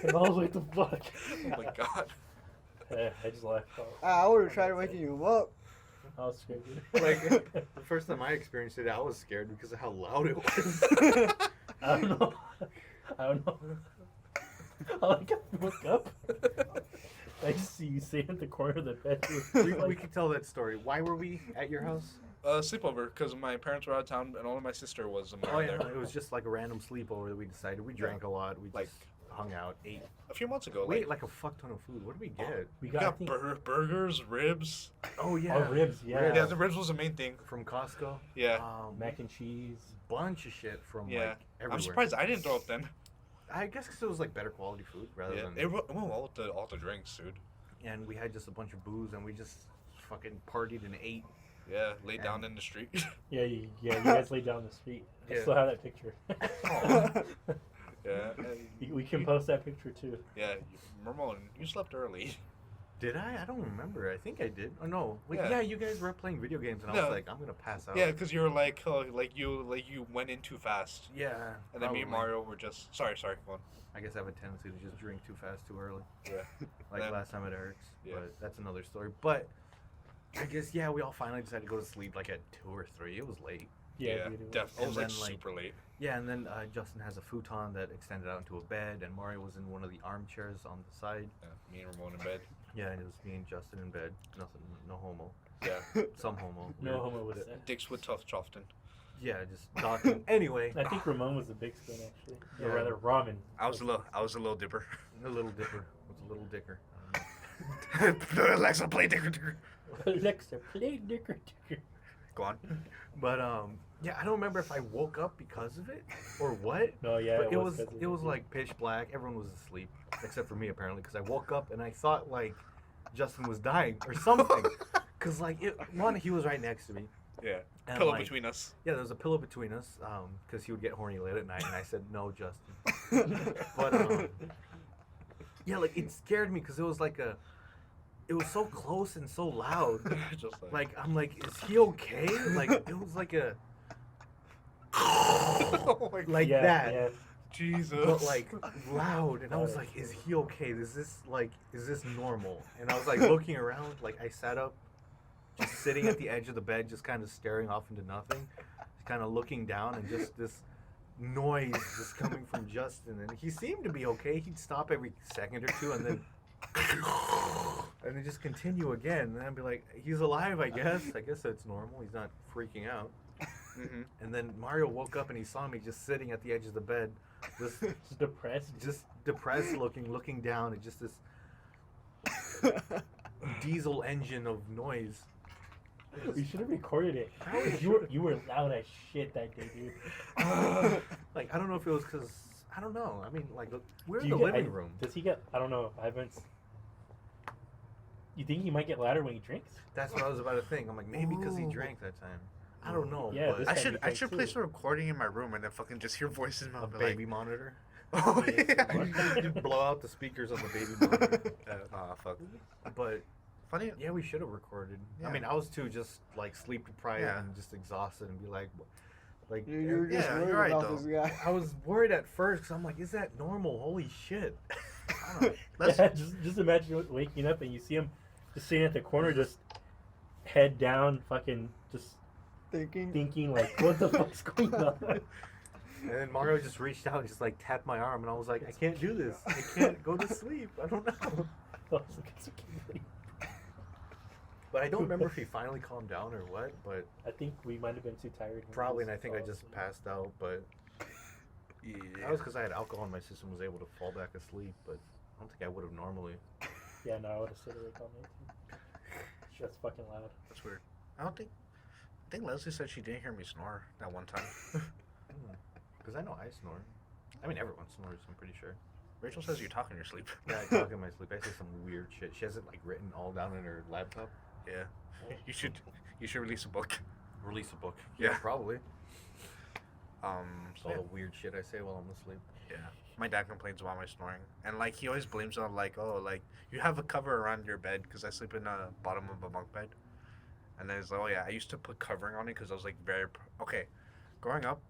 And I was like, the fuck. Oh my god. I just laughed. I would have tried waking you up. I was scared, dude. Like, the first time I experienced it, I was scared because of how loud it was. I don't know. I like I woke up. I just see you sitting at the corner of the bed. we could tell that story. Why were we at your house? Sleepover, because my parents were out of town and only my sister was Oh yeah, there. it was just like a random sleepover that we decided. We drank a lot. We Like- just hung out, ate. A few months ago. We ate like a fuck ton of food. What did we get? We we got, I got think, burgers, ribs. Oh yeah, oh, ribs, yeah. Yeah, the ribs was the main thing. from Costco. Yeah. Mac and cheese. Bunch of shit from Yeah. like everywhere. I'm surprised I didn't throw up then. I guess because it was like better quality food rather Yeah, than. it went well with all the drinks, dude. And we had just a bunch of booze and we just fucking partied and ate. Yeah, laid down in the street. Yeah, you guys laid down the street. I Yeah. still have that picture. Yeah, We can post that picture too. yeah. Ramon, you slept early. Did I? I don't remember. I think I did. Oh no. Wait, Yeah. yeah, you guys were playing video games and I No. was like, I'm gonna pass out. Yeah, because you were like you went in too fast, Yeah. and then me and probably. Mario were just sorry, go on. I guess I have a tendency to just drink too fast too early. Yeah. Like Then- last time at Eric's. Yeah. But that's another story. But I guess yeah, we all finally decided to go to sleep like at 2 or 3. It was late. Yeah, dude, it was- definitely. It was And like then, like- super late. Yeah, and then Justin has a futon that extended out into a bed, and Mario was in one of the armchairs on the side. Yeah, me and Ramon in bed. Yeah, and it was me and Justin in bed. Nothing, no homo. Yeah, Some homo. No Weird. homo was said. dicks with tough Chofton. Yeah, just talking. Anyway, I think Ramon was the big spoon actually. Yeah. Or rather, ramen. I was a little dipper. a little dipper. What's a little dicker? Alexa, play dicker. Alexa, play Dicker Dicker. Go on. But yeah, I don't remember if I woke up because of it or what. No, yeah, But it was like pitch black. Everyone was asleep except for me apparently, because I woke up and I thought like Justin was dying or something. Cause like he was right next to me. Yeah. And, Pillow like, between us. Yeah, there was a pillow between us. Cause he would get horny late at night, and I said no, Justin. But yeah, like it scared me because it was like it was so close and so loud. Just Like I'm like, is he okay? Like it was like a oh my God. like yeah, that. Yeah. Jesus. But like loud, and I was like, is he okay? Is this normal? And I was like looking around, like I sat up, just sitting at the edge of the bed, just kind of staring off into nothing, just kind of looking down, and just this noise just coming from Justin, and he seemed to be okay. He'd stop every second or two, and then just continue again, and I'd be like, he's alive, I guess that's normal. He's not freaking out. Mm-hmm. And then Mario woke up and he saw me just sitting at the edge of the bed, just depressed looking down at just this diesel engine of noise. We should have recorded it. You were loud as shit that day, dude. Like, I don't know if it was because, I don't know. I mean, like, we're Do in you the get- living room. Does he get? I don't know. I haven't. You think he might get louder when he drinks? That's what I was about to think. I'm like, maybe because he drank that time. I don't know. Yeah, but this I time should he I drank should too. place a recording in my room and then fucking just hear voices in my a be baby monitor. Oh yeah. You blow out the speakers on the baby monitor. Fuck. But Funny. yeah, we should have recorded. Yeah. I mean, I was too just like sleep deprived Yeah. and just exhausted and be like, You were just Yeah, worried you're right, about though. this guy. I was worried at first because I'm like, is that normal? Holy shit. I don't know. Let's Yeah, just imagine waking up and you see him just sitting at the corner, just head down, fucking just thinking like, what the fuck's going on? And then Mario just reached out and just like tapped my arm, and I was like, I can't do this. I can't go to sleep. I don't know. I was like, it's okay. But I don't remember if he finally calmed down or what, but I think we might have been too tired. when we probably, and I just think I fell just asleep. passed out, but yeah. that was because I had alcohol in my system, was able to fall back asleep, but I don't think I would have normally. Yeah, no, I would have stayed awake all night too. Shit's fucking loud. That's weird. I think Leslie said she didn't hear me snore that one time. Because I know I snore. I mean, everyone snores, I'm pretty sure. Rachel says you talk in your sleep. Yeah, I talk in my sleep. I say some weird shit. She has it like written all down in her laptop. Yeah. You should release a book. Release a book. Yeah. Probably. So All the weird shit I say while I'm asleep. yeah. My dad complains about my snoring, and like he always blames it on like, oh, like you have a cover around your bed because I sleep in the bottom of a bunk bed, and then he's like, oh yeah, I used to put covering on it because I was like okay. Growing up,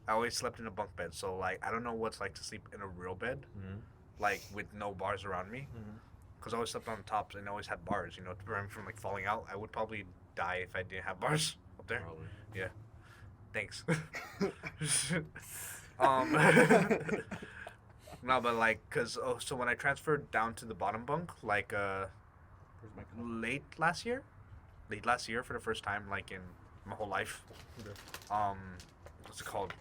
I always slept in a bunk bed, so like I don't know what's like to sleep in a real bed, Mm-hmm. like with no bars around me, Mm-hmm. because I always slept on tops and I always had bars, you know, to prevent me from like falling out. I would probably die if I didn't have bars up there. Probably. Thanks. No, but like, so when I transferred down to the bottom bunk, like Where's my cup? late last year for the first time, like in my whole life. Okay. What's it called?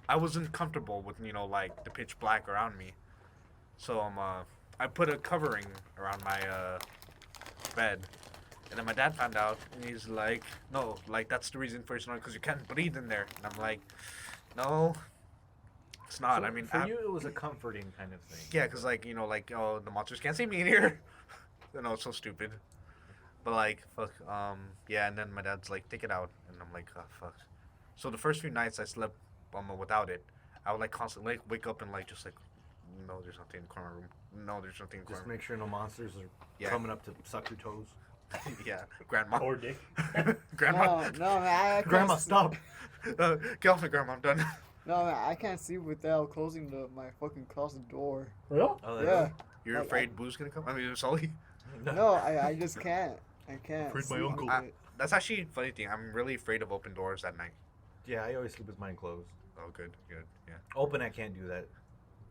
I wasn't comfortable with, you know, like the pitch black around me, so I put a covering around my bed. And then my dad found out, and he's like, no, like, that's the reason for your snoring, because you can't breathe in there. And I'm like, no, it's not. So I mean, for you, it was a comforting kind of thing. yeah, because, like, you know, like, oh, the monsters can't see me in here. You know, it's so stupid. But, like, fuck, yeah, and then my dad's like, take it out. And I'm like, oh, fuck. So the first few nights I slept without it, I would, like, constantly like, wake up and, like, just, like, no, there's nothing in the corner room. No, there's nothing in the corner Just room. make sure no monsters are Yeah. coming up to suck your toes. Yeah, grandma. Or dick. Grandma. Oh, no, man, I can't Grandma, s- stop! Get off me, grandma. I'm done. No, man, I can't sleep without closing my fucking closet door. Real? Oh, Yeah. You're afraid Boo's gonna come? I mean, Sully. No, I just can't. I can't. Afraid my sleep uncle. with it. That's actually a funny thing. I'm really afraid of open doors at night. Yeah, I always sleep with mine closed. Oh, good. Yeah. Open, I can't do that.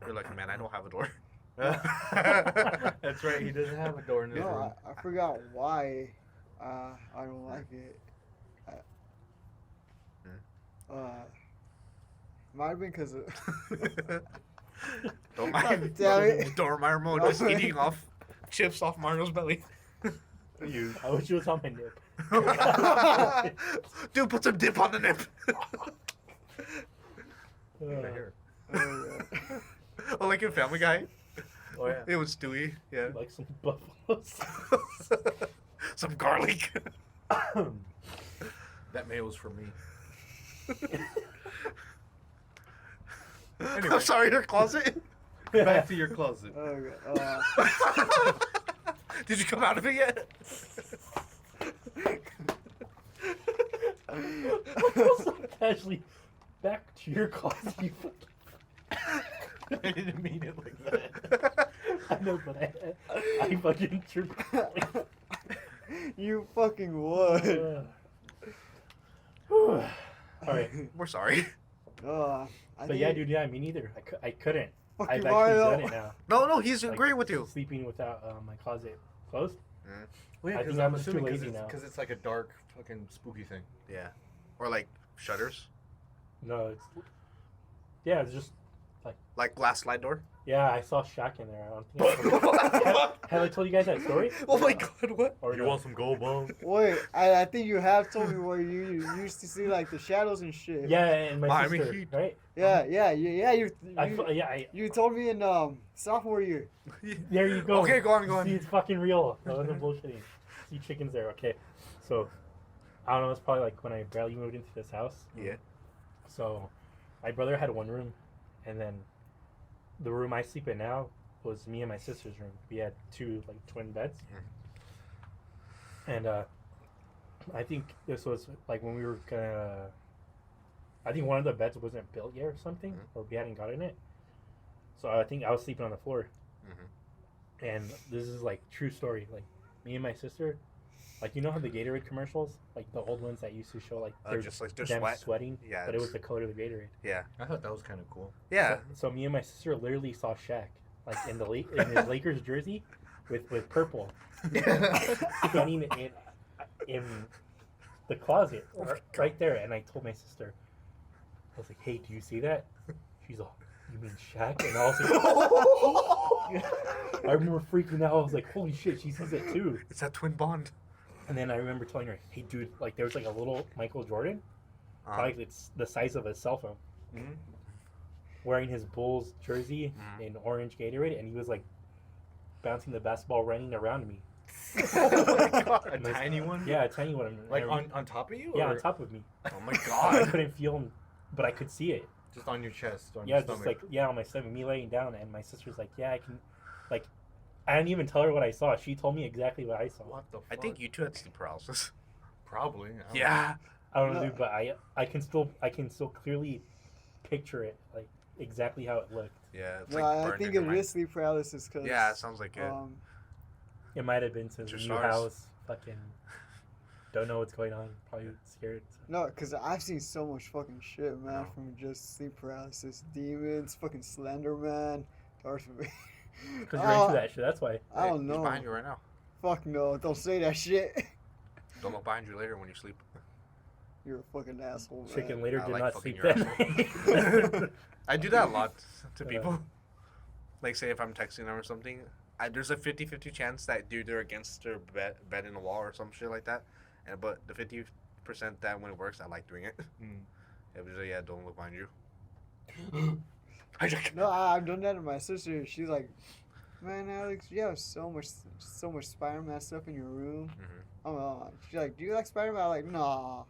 You're like, man, I don't have a door. That's right, he doesn't have a door in his room. No, I forgot why I don't like it. Might have been because of... Don't mind. Damn it. Dormier mode is eating off chips off Mario's belly. You. I wish it was on my nip. Dude, put some dip on the nip. Right here. Oh, Oh, like in Family Guy. Oh yeah. It was Stewie. Yeah. Like some buffaloes. Some garlic. That mayo's for me. I'm sorry, your closet. Back to your closet. oh, Did you come out of it yet? Casually, back to your closet. You fucking... I didn't mean it like that. I know, but I fucking tripped. you fucking would. All right, We're sorry. I but yeah, dude, yeah, me neither. I couldn't. Fuck I've you, actually Mario. done it now. No, he's Like, agreeing with you. Sleeping without my closet closed. Well, yeah, I think I'm I'm just too assuming lazy now. because it's like a dark, fucking spooky thing. Yeah. Or like shutters. No, it's just Like glass slide door. yeah. I saw Shaq in there. I don't think have I told you guys that story? Oh my god, what? Or You no? want some gold bone? Wait, I think you have told me where you used to see like the shadows and shit. Yeah, and my Miami sister, Heat. right? Yeah. You You told me in sophomore year. there you go. Okay, go on. See, it's fucking real. I wasn't bullshitting. See chickens there. Okay, so I don't know. It's probably like when I barely moved into this house. Yeah. So my brother had one room, and then the room I sleep in now was me and my sister's room. We had two like twin beds, and I think this was like when we were gonna. I think one of the beds wasn't built yet or something, or we hadn't gotten it. So I think I was sleeping on the floor, and this is like true story. Like me and my sister, like you know how the Gatorade commercials, like the old ones that used to show like they're Just like they're them sweat. sweating, Yeah, but it was the color of the Gatorade. Yeah. I thought that was kind of cool. Yeah. So me and my sister literally saw Shaq like in the in his Lakers jersey with purple standing in the closet right there, and I told my sister, I was like, "Hey, do you see that?" She's like, "You mean Shaq?" And I was like, I remember freaking out. I was like, "Holy shit, she sees it too!" It's that twin bond. And then I remember telling her, "Hey, dude, like there was like a little Michael Jordan, like it's the size of a cell phone." Wearing his Bulls jersey in orange Gatorade, and he was like bouncing the basketball, running around me. Oh my god, a tiny one? Yeah, a tiny one. Like on top of you? Yeah, or on top of me. Oh my I god. couldn't feel him, but I could see it. Just on your chest, on Yeah, your just stomach. like on my stomach, me laying down, and my sister's like, "Yeah, I can." Like, I didn't even tell her what I saw. She told me exactly what I saw. What the fuck? I think you two had sleep paralysis. Probably. I don't know. Yeah. I don't know, dude, but I can still clearly picture it, like exactly how it looked. Yeah. It's No, like I burned think in your it mind. is sleep paralysis. Cause, Yeah, it sounds like it. It might have been since Your new stars. house, fucking don't know what's going on, probably scared. No, because I've seen so much fucking shit, man, No. from just sleep paralysis, demons, fucking Slender Man, Darth Vader. Because you're into that shit. That's why. I don't He's know. behind you right now. Fuck no, don't say that shit. Don't look behind you later when you sleep. You're a fucking asshole, man. Chicken later I did like not fucking sleep your that night. I do that a lot to Yeah. people. Like, say if I'm texting them or something, there's a 50-50 chance that dude they're against their bed in the wall or some shit like that. But the 50% that when it works, I like doing it. It was like, yeah, don't look behind you. No, I've done that to my sister. She's like, man, Alex, you have so much Spider-Man stuff in your room. She's like, do you like Spider-Man? I'm like, nah.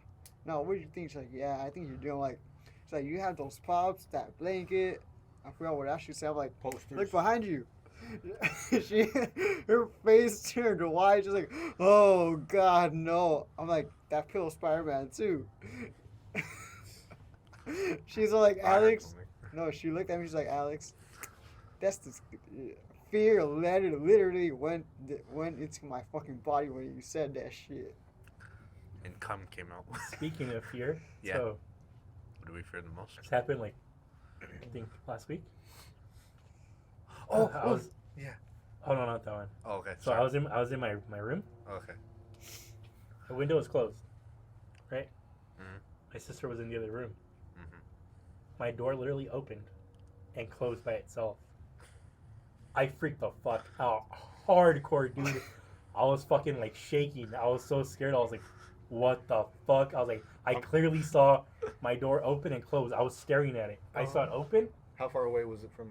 No, what do you think? She's like, yeah, I think you're doing like, she's like, you have those pops, that blanket. I forgot what else she said. I'm like, Posters. look behind you. Her face turned white. She's like, oh God, no. I'm like, that pillow Spider-Man too. She's like, Alex. No, she looked at me. She's like, Alex, that's the fear. Literally went into my fucking body when you said that shit. And cum came out. Speaking of fear, Yeah. so What do we fear the most? this happened like I think last week. Oh, I was. yeah. Oh no, not that one. Oh, okay. So I was in my room. Okay. The window was closed, right? Mhm. My sister was in the other room. Mhm. My door literally opened and closed by itself. I freaked the fuck out, hardcore, dude. I was fucking like shaking. I was so scared. I was like, what the fuck? I was like, I clearly saw my door open and close. I was staring at it. I saw it open. How far away was it from?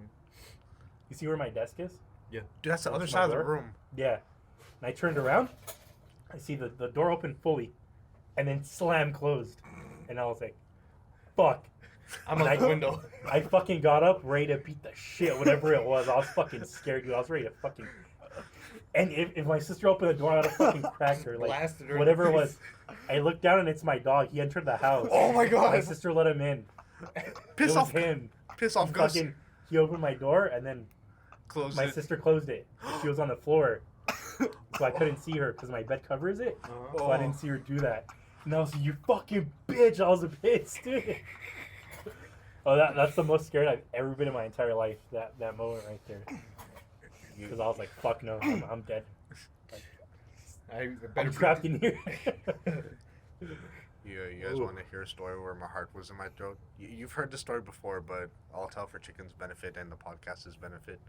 You see where my desk is? Yeah. Dude, that's the other That's side my of the door? room. Yeah. And I turned around. I see the door open fully, and then slam closed. And I was like, fuck. I'm out the window. I fucking got up, ready to beat the shit, whatever it was. I was fucking scared, dude. I was ready to fucking. And if my sister opened the door, I would have fucking cracked her. Like, Blasted her in whatever the it was. I looked down and it's my dog. He entered the house. Oh my god. My sister let him in. Piss It was off. him. Piss off, Gus. Fucking, he opened my door and then Close my it. sister closed it. She was on the floor. So I couldn't see her because my bed covers it. So I didn't see her do that. And I was like, you fucking bitch. I was pissed, dude. Oh, that's the most scared I've ever been in my entire life. That moment right there. Because I was like, fuck no, I'm dead. I'm trapped in here. You guys want to hear a story where my heart was in my throat? You've heard the story before, but I'll tell for Chicken's benefit and the podcast's benefit.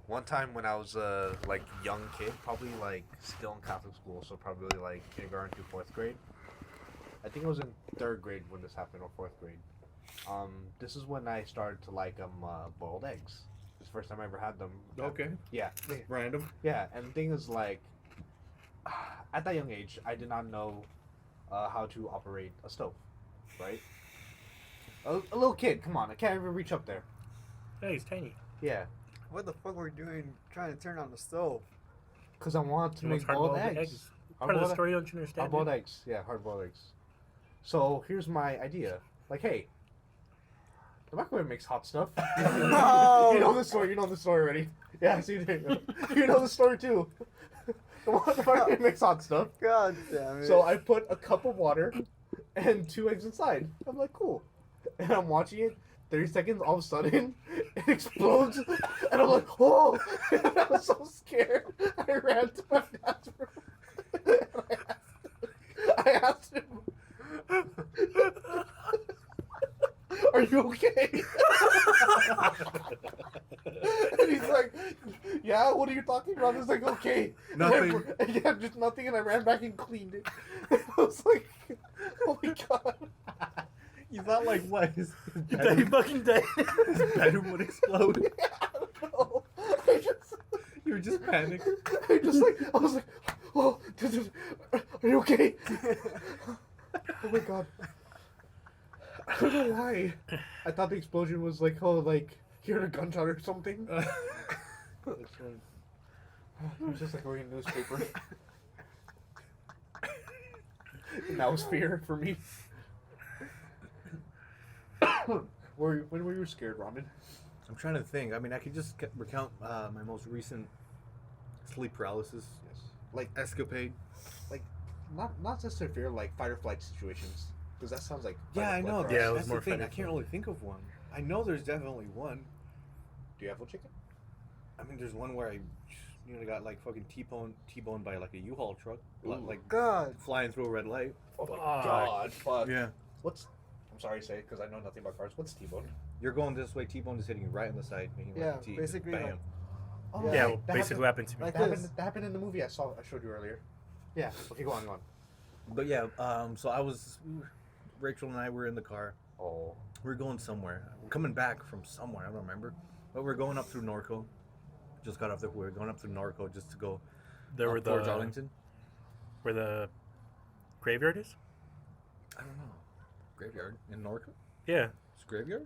One time when I was a young kid, probably like still in Catholic school, so probably like kindergarten to 4th grade. I think I was in 3rd grade when this happened, or 4th grade. This is when I started to like boiled eggs. It's the first time I ever had them. Okay. Yeah. Random. Yeah, and the thing is, like, at that young age, I did not know how to operate a stove, right? A little kid, come on, I can't even reach up there. Yeah, he's tiny. Yeah, What the fuck were you doing trying to turn on the stove? because I wanted to You make know, boiled hard-boiled eggs. Part of the story, don't you understand? Hard-boiled eggs, yeah, hard-boiled eggs. So here's my idea. Like, hey, the microwave makes hot stuff. No! You know the story. You know the story already. Yeah, see, you know the story too. The microwave makes hot stuff. God damn it. So I put a cup of water and 2 eggs inside. I'm like, cool. And I'm watching it. 30 seconds, all of a sudden, it explodes. And I'm like, oh! And I was so scared. I ran to my dad's room. And I asked him, are you okay? And he's like, yeah, what are you talking about? It's like, okay. Nothing. Yeah, just nothing, and I ran back and cleaned it. I was like, oh my god. You thought like what? His He bedroom, fucking dead. his bedroom would explode. I don't know. You were just panicked. I was like, oh, are you okay? Oh my god. I don't know why. I thought the explosion was like, oh, like, hearing a gunshot or something. It was just like reading a newspaper. And that was fear for me. When were you scared, Ramen? I'm trying to think. I mean, I could just recount my most recent sleep paralysis Yes. like escapade. Like, not necessarily fear, like fight or flight situations. Because that sounds like Yeah, fight I or flight know. for Yeah, us. it was That's more the thing. fight or I can't really think of one. I know there's definitely one. Do you have a chicken? I mean, there's one where I, got like fucking T-boned by like a U-Haul truck, Ooh. like God. flying through a red light. Oh my Fuck. god, fuck. Yeah. I'm sorry to say it because I know nothing about cars. What's T-bone? You're going this way. T-bone is hitting you right on the side, making Yeah, like a T. basically, Bam. like- Oh, Yeah, Yeah, that well, basically what happened to me. Like That this. happened in the movie I showed you earlier. Yeah. Okay, go on. But yeah, so Rachel and I were in the car. Oh. We're going somewhere. We're coming back from somewhere. I don't remember. But we're going up through Norco. Just got off the. We're going up through Norco just to go There were up towards the Arlington. where the graveyard is. I don't know. Graveyard in Norco. Yeah, It's a graveyard.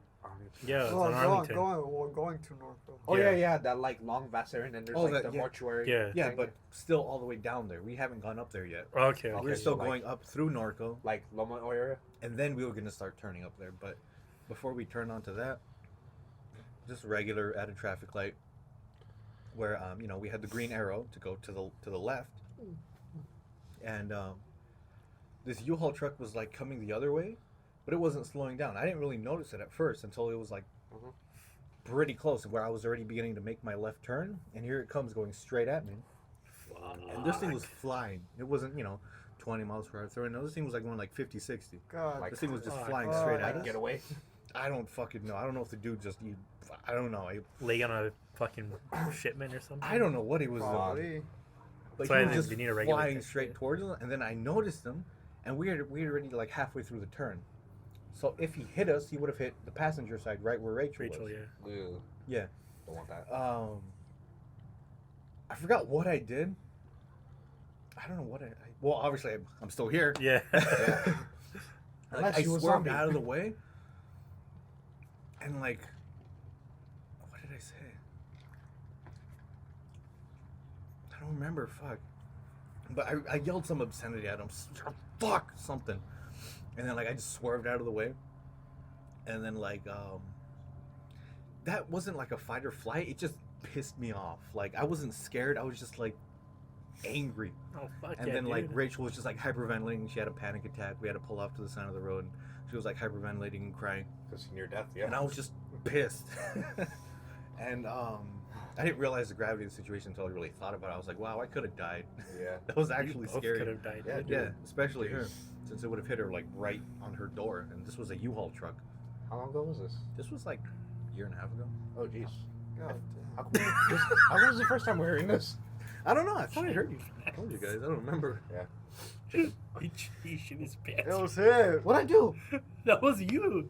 yeah, it's Oh, on Arlington. we're going to Norfolk. Oh Yeah. yeah, that like long vast area, and then there's Oh, like that- the yeah. mortuary. Yeah. Yeah, thing. but still all the way down there. We haven't gone up there yet. Okay, Okay. We're still so, like- going up through Norco, like Loma area. and then we were gonna start turning up there. But before we turn onto that, just regular at a traffic light, where we had the green arrow to go to the left, and this U-Haul truck was like coming the other way, but it wasn't slowing down. I didn't really notice it at first until it was like Mhm. pretty close, where I was already beginning to make my left turn, and here it comes going straight at me. And this thing was flying. It wasn't 20 miles per hour. No, this thing was like going like 50, 60. God. Like- This thing was just Fuck. flying Oh, straight like at us. Get away. I don't fucking know. I don't know if the dude I don't know. lay on a fucking shipment or something. I don't know what he was doing. Probably. but So he I was think just they need to regulate flying that straight shit. towards him, and then I noticed him, and we were already like halfway through the turn. So if he hit us, he would have hit the passenger side, right where Rachel Rachel, was. yeah. Ew, Yeah. don't want that. I forgot what I did. I don't know what well, obviously I'm still here. Yeah. Yeah. Like, Unless I you were swerved zombie. out of the way, and like, what did I say? I don't remember. Fuck. But I yelled some obscenity at him. Fuck something, and then like I just swerved out of the way, and then like that wasn't like a fight or flight. It just pissed me off. Like I wasn't scared. I was just like angry. Oh fuck And yeah, then like dude. Rachel was just like hyperventilating. She had a panic attack. We had to pull off to the side of the road. She was like hyperventilating and crying. Because near death, yeah. And I was just pissed. And I didn't realize the gravity of the situation until I really thought about it. I was like, wow, I could have died. Yeah. That was You actually both scary. could have died. Yeah, dude. Yeah, especially her, since it would have hit her like right on her door. And this was a U-Haul truck. How long ago was this? This was like a year and a half ago. Oh, jeez. God How come how come this is the first time we're hearing this? I don't know. I I thought I heard you. I told you guys. I don't remember. He shit his pants. damn. It was him. What'd I do? That was you.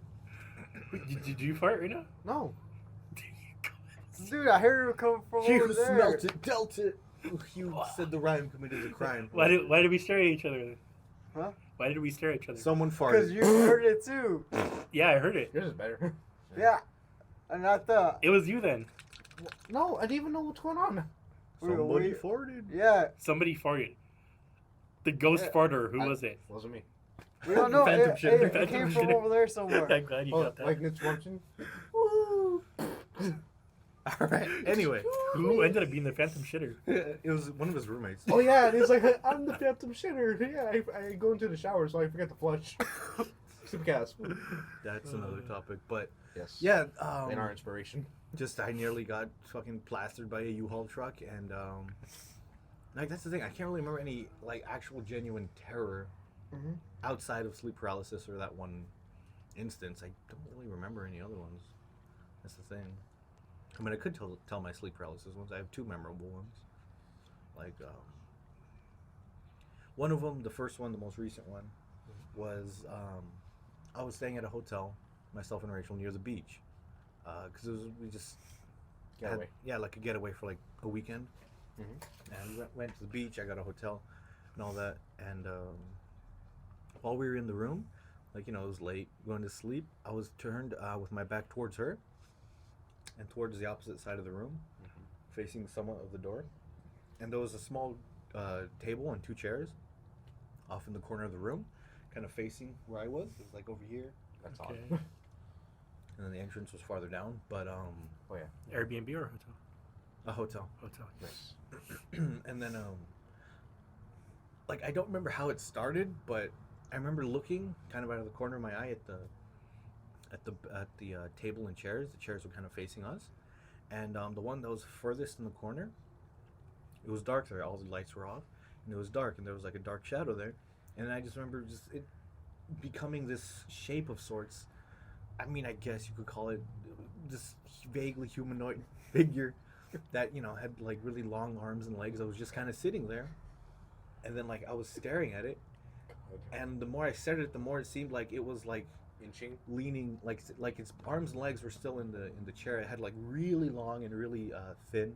Wait, did you fart right now? No. Dude, I heard it come from He over who there. smelt it, dealt it. You said the rhyme committed a crime. Why did we stare at each other? Huh? Why did we stare at each other? Someone Because farted. you heard it too. Yeah, I heard it. Yours is better. Yeah. And I thought, It was you then. No, I didn't even know what's going on. Somebody farted. yeah, Somebody farted. The ghost Yeah. farter. Who was it? Wasn't me. we don't know. Phantom It, shit, it phantom came from shit. over there somewhere. I'm glad you Oh, got that. like Mitch Munson? Woo! All right. Anyway, Who ended up being the phantom shitter? it was one of his roommates. Oh, yeah, and he's like, I'm the phantom shitter. Yeah, I go into the shower, so I forget to flush. Supercast. That's another topic, but Yes. yeah, In our inspiration. just I nearly got fucking plastered by a U-Haul truck, and like that's the thing. I can't really remember any like actual genuine terror Mhm. outside of sleep paralysis or that one instance. I don't really remember any other ones. That's the thing. I mean, I could tell my sleep paralysis ones. I have two memorable ones. Like one of them, the first one, the most recent one, was I was staying at a hotel, myself and Rachel, near the beach, because we just Getaway. yeah, like a getaway for like a weekend. Mhm. And we went to the beach. I got a hotel and all that. And while we were in the room, like it was late, going to sleep, I was turned with my back towards her and towards the opposite side of the room, facing somewhat of the door. And there was a small table and two chairs off in the corner of the room, kind of facing where I was. It was like over here, That's Okay. odd. and then the entrance was farther down. But Oh, yeah. Airbnb or hotel? a hotel. Hotel. Nice. And then like I don't remember how it started, but I remember looking kind of out of the corner of my eye at the table and chairs. The chairs were kind of facing us, and the one that was furthest in the corner, it was dark there. All the lights were off, and it was dark, and there was like a dark shadow there. And I just remember just it becoming this shape of sorts. I mean, I guess you could call it this vaguely humanoid figure that had like really long arms and legs. I was just kind of sitting there, and then like I was staring at it, and the more I stared at it, the more it seemed like it was like Inching. leaning, like its arms and legs were still in the chair. It had like really long and really thin,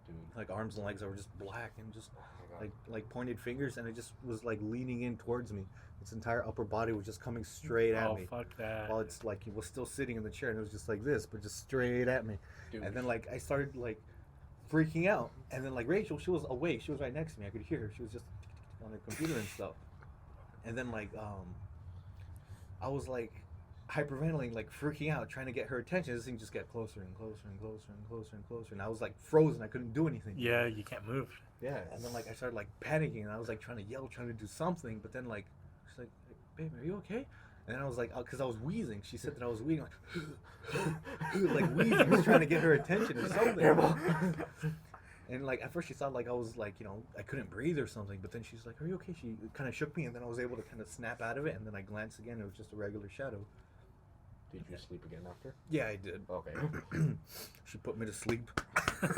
Dude. like arms and legs that were just black and just Oh, my God. like pointed fingers, and it just was like leaning in towards me. Its entire upper body was just coming straight at Oh me, fuck that. while it's like it was still sitting in the chair, and it was just like this, but just straight at me. Dude. And then like I started like freaking out, and then like Rachel, she was awake, she was right next to me, I could hear her, she was just on her computer and stuff. And then like I was like hyperventilating, like freaking out, trying to get her attention. This thing just got closer and closer and closer and closer and closer, and I was like frozen, I couldn't do anything. Yeah, you can't move. Yeah. And then like I started like panicking, and I was like trying to yell, trying to do something, but then like she's like, babe, are you okay? And then I was like, because I was wheezing. She said that I was wheezing, like wheezing, just trying to get her attention or something. And like at first she thought like I was like I couldn't breathe or something, but then she's like, are you okay? She kind of shook me, and then I was able to kind of snap out of it, and then I glanced again. It was just a regular shadow. Did you sleep again after? Yeah, I did. Okay. She put me to sleep. But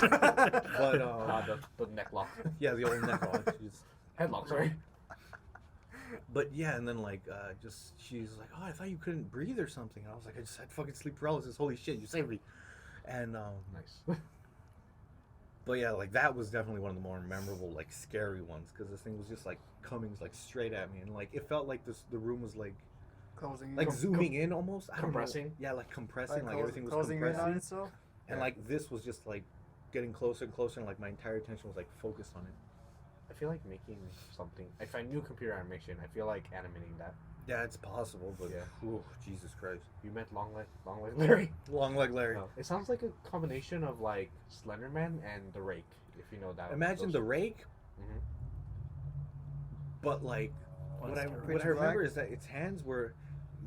the neck lock. Yeah, the old neck lock. Headlock, sorry. But yeah, and then like she's like, oh, I thought you couldn't breathe or something. And I was like, I just had fucking sleep paralysis. Holy shit, you saved me. And Nice. but yeah, like that was definitely one of the more memorable, like scary ones, because this thing was just like coming like straight at me, and like it felt like the room was like Closing. like zooming in almost. I don't know. Compressing? Yeah, like compressing, like everything was closing in on compressing, itself. and like this was just like getting closer and closer, and like my entire attention was like focused on it. I feel like making something. If I knew computer animation, I feel like animating that. Yeah, it's possible, but Yeah. ooh, Jesus Christ. You meant Long Leg Larry? Long leg Larry. No. It sounds like a combination of like Slenderman and the Rake, if you know that. Imagine those- the rake, Mhm. but like what I Pitch remember Black? is that its hands were.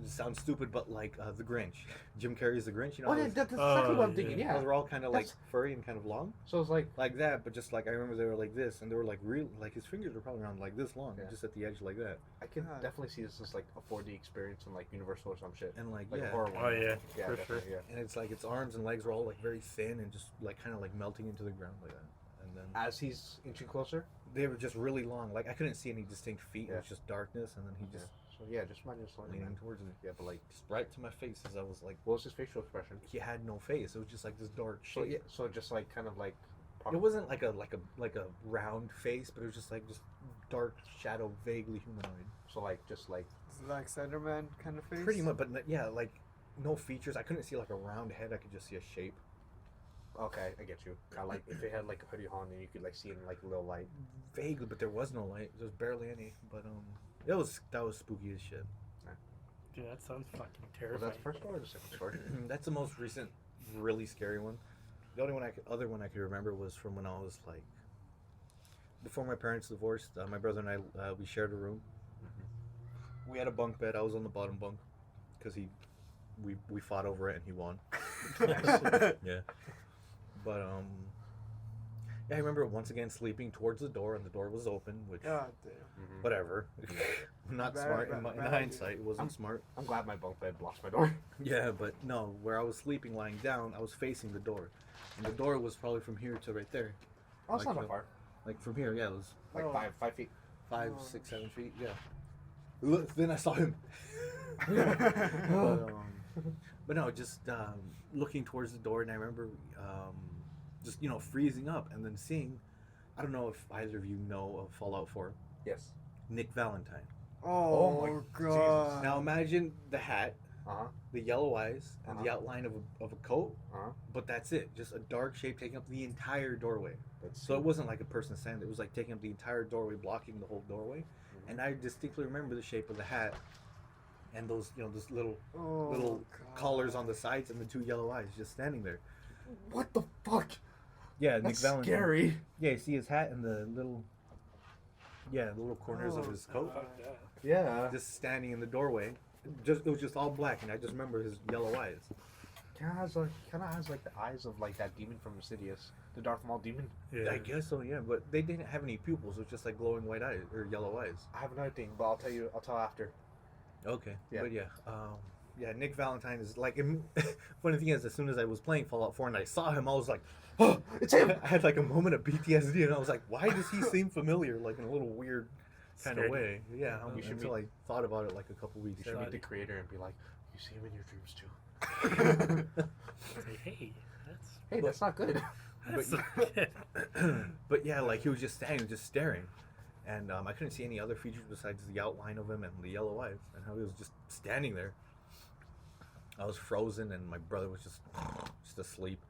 It sounds stupid, but like the Grinch, Jim Carrey's the Grinch. You know, Oh, yeah, those- that's exactly what I'm thinking. yeah. Yeah. those were all kind of like That's- furry and kind of long, So it's like that. But just like I remember they were like this, and they were like real. Like his fingers were probably around like this long, Yeah. just at the edge like that. I can God. definitely see this as like a 4D experience in like Universal or some shit. And like Like yeah, a horror one. Oh, yeah, Yeah, for definitely, yeah. and it's like its arms and legs were all like very thin and just like kind of like melting into the ground like that. And then As he's inching closer. they were just really long. Like I couldn't see any distinct feet. It Yeah. was just darkness, and then he just So yeah, just imagine Slenderman. leaning towards me. Yeah, but like just right to my face as I was like, What was his facial expression? he had no face. It was just like this dark So shape. yeah, so just like kind of like. It wasn't like a round face, but it was just like dark shadow, vaguely humanoid. So like just like. Is it like Slenderman kind of face? Pretty much, but yeah, like no features. I couldn't see like a round head. I could just see a shape. Okay, I get you. I like if it had like a hoodie on and you could like see it in like a little light. Vaguely, but there was no light. There was barely any. But that was spooky as shit. Dude, that sounds fucking Was terrifying. that the first story or the second story? That's the most recent, really scary one. The only other one I could remember was from when I was like, before my parents divorced. My brother and I, we shared a room. We had a bunk bed. I was on the bottom bunk, because we fought over it and he won. Yeah. But yeah, I remember once again sleeping towards the door, and the door was open, which God damn. whatever. Not Bad- smart bad- in bad hindsight. It wasn't smart. I'm glad my bunk bed blocks my door. Yeah, but no, where I was sleeping, lying down, I was facing the door, and the door was probably from here to right there. Oh, it's Like not that the- far. Like from here, yeah, it was Like Oh. 5 feet. 5, Oh, 6, 7 feet. Yeah. Look, then I saw him. But no, just looking towards the door, and I remember just freezing up, and then seeing. I don't know if either of you know of Fallout 4. Yes. Nick Valentine. Oh, my God. Now imagine the hat, Uh huh. the yellow eyes, and the Uh-huh. outline of a coat, Uh huh. but that's it. Just a dark shape taking up the entire doorway. That's So it wasn't like a person standing. It was like taking up the entire doorway, blocking the whole doorway. Mhm. And I distinctly remember the shape of the hat, and those those little Oh, God. collars on the sides, and the two yellow eyes just standing there. What the fuck? Yeah, That's Nick Valentine. scary. Yeah, you see his hat and the little corners of Oh, his coat, Fuck yeah. Yeah. just standing in the doorway. It was just all black, and I just remember his yellow eyes. Kind of has like the eyes of like that demon from Insidious, the Darth Maul demon. Yeah. I guess so, yeah. But they didn't have any pupils. It was just like glowing white eyes or yellow eyes. I have another thing, but I'll tell after. Okay. Yeah. But yeah, Nick Valentine is like. Funny thing is, as soon as I was playing Fallout 4 and I saw him, I was like, Oh, it's him. I had like a moment of PTSD, and I was like, why does he seem familiar, like in a little weird kind of Scared. way? Yeah, You should until I thought about it like a couple weeks You should ago. meet the creator and be like, you see him in your dreams too. Say, hey, that's Hey, that's not good. that's But- not good. But yeah, like he was just standing, just staring, and I couldn't see any other features besides the outline of him and the yellow eyes, and how he was just standing there. I was frozen, and my brother was just asleep.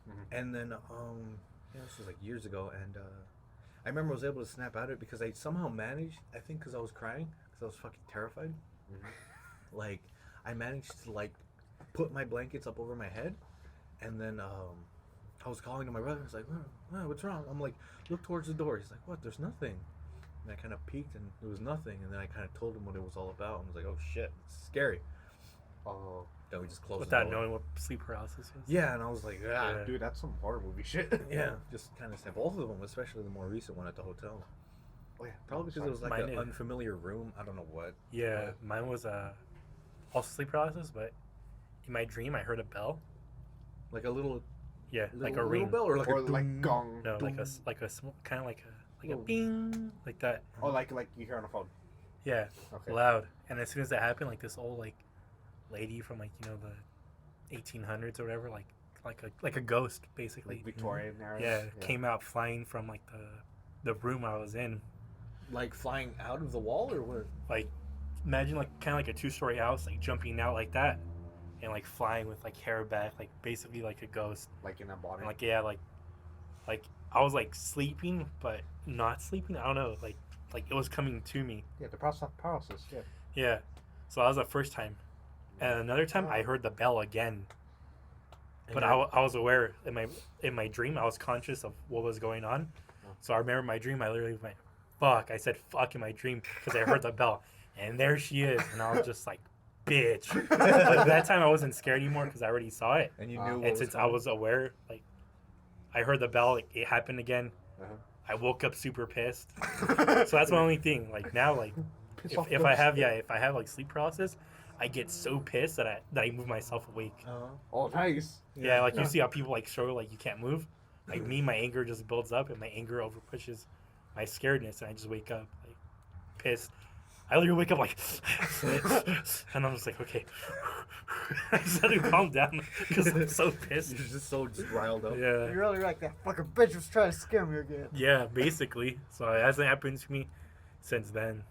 Mhm. And then yeah, this was like years ago, and I remember I was able to snap out of it because I somehow managed. I think because I was crying, because I was fucking terrified. Mhm. Like I managed to like put my blankets up over my head, and then I was calling to my brother. I was like, what's wrong? I'm like, look towards the door. He's like, what? There's nothing. And I kind of peeked, and there was nothing. And then I kind of told him what it was all about. And I was like, oh shit, it's scary. Oh, Then we just closed Without the door. knowing what sleep paralysis was. Yeah, and I was like, ah. Yeah. dude, that's some horror movie shit. Yeah, just kind of said both of them, especially the more recent one at the hotel. Oh yeah, Probably because it was like Mine an is- unfamiliar room. I don't know what. Yeah, mine was also sleep paralysis, but in my dream I heard a bell. Like a little, Yeah, like a little ring. bell, or like Or a like gong. No, Dum. like a kind of like a Little- bing, like that. Oh, like you hear on the phone. Yeah, Okay. loud. And as soon as that happened, like this old like lady from like the 1800s or whatever, like a ghost basically. Like Victorian era. Yeah, came out flying from like the room I was in. like flying out of the wall, or what? Like imagine like kind of like a 2-story house, like jumping out like that, and like flying with like hair back, like basically like a ghost. Like in that body. And like yeah, like I was like sleeping but not sleeping. I don't know, like it was coming to me. Yeah, the paralysis. Yeah. Yeah, so that was the first time, and another time I heard the bell again. But I was aware in my dream I was conscious of what was going on, so I remember my dream. I literally went, "Fuck!" I said "fuck" in my dream because I heard the bell, and there she is, and I was just like, "Bitch!" But that time I wasn't scared anymore because I already saw it, And you knew. and since I was aware, like I heard the bell, like, it happened again. Uh-huh. I woke up super pissed. So that's my only thing. Like now, like if I have like sleep paralysis, I get so pissed that I move myself awake. Oh, nice. Yeah, like you see how people like struggle, like you can't move. Like me, my anger just builds up, and my anger over pushes my scaredness, and I just wake up like pissed. I literally wake up like, and I'm just like, okay. I just had to calm down because I'm so pissed. You're just so riled up. Yeah, You're really like that fucking bitch was trying to scare me again. yeah, basically. So it hasn't happened to me since then.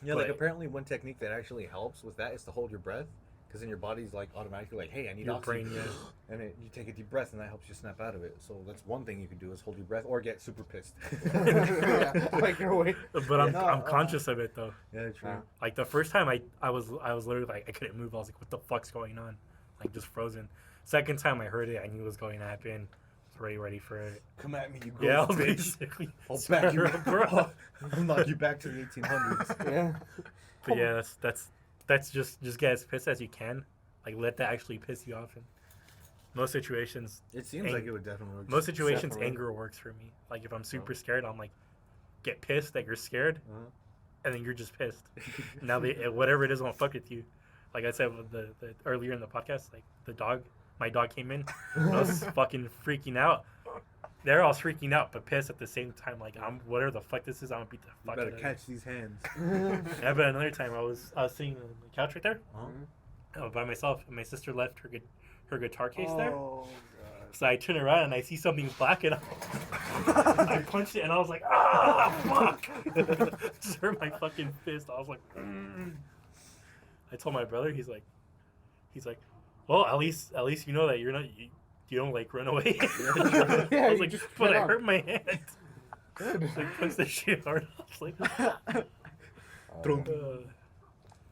Yeah, like But- apparently one technique that actually helps with that is to hold your breath, because then your body's like automatically like, hey, I need Your oxygen. brain, yeah. And you take a deep breath, and that helps you snap out of it. So that's one thing you can do is hold your breath or get super pissed. Yeah. Like your way. But I'm No, I'm conscious of it though. Yeah, true. Like the first time I was literally like I couldn't move. I was like, what the fuck's going on? Like just frozen. Second time I heard it, I knew it was going to happen. I was already ready for it. Come at me, you ghost Yeah, bitch. basically. I'll back you Square up, bro. I'll knock you back to the 1800s. Yeah. But yeah, that's just get as pissed as you can. Like let that actually piss you off. And most situations, It seems like it would definitely work. most situations, Definitely. anger works for me. Like if I'm super scared, I'm like, get pissed that you're scared, Uh-huh. and then you're just pissed. Now whatever it is won't fuck with you. Like I said with the earlier in the podcast, like my dog came in, I was fucking freaking out. They're all freaking out but pissed at the same time. Like I'm whatever the fuck this is, I'm gonna beat the You fuck better out of it. catch these hands. Yeah, but another time I was sitting on the couch right there Uh-huh. by myself, and my sister left her guitar case there. Oh, God. So I turn around and I see something black, and I punched it, and I was like, ah, fuck! Just hurt my fucking fist. I was like, I told my brother, he's like, well, at least you know that you're not, you don't like run away. Yeah, I was you like, just but get I on. hurt my hand. Like punch the shit hard. I was like,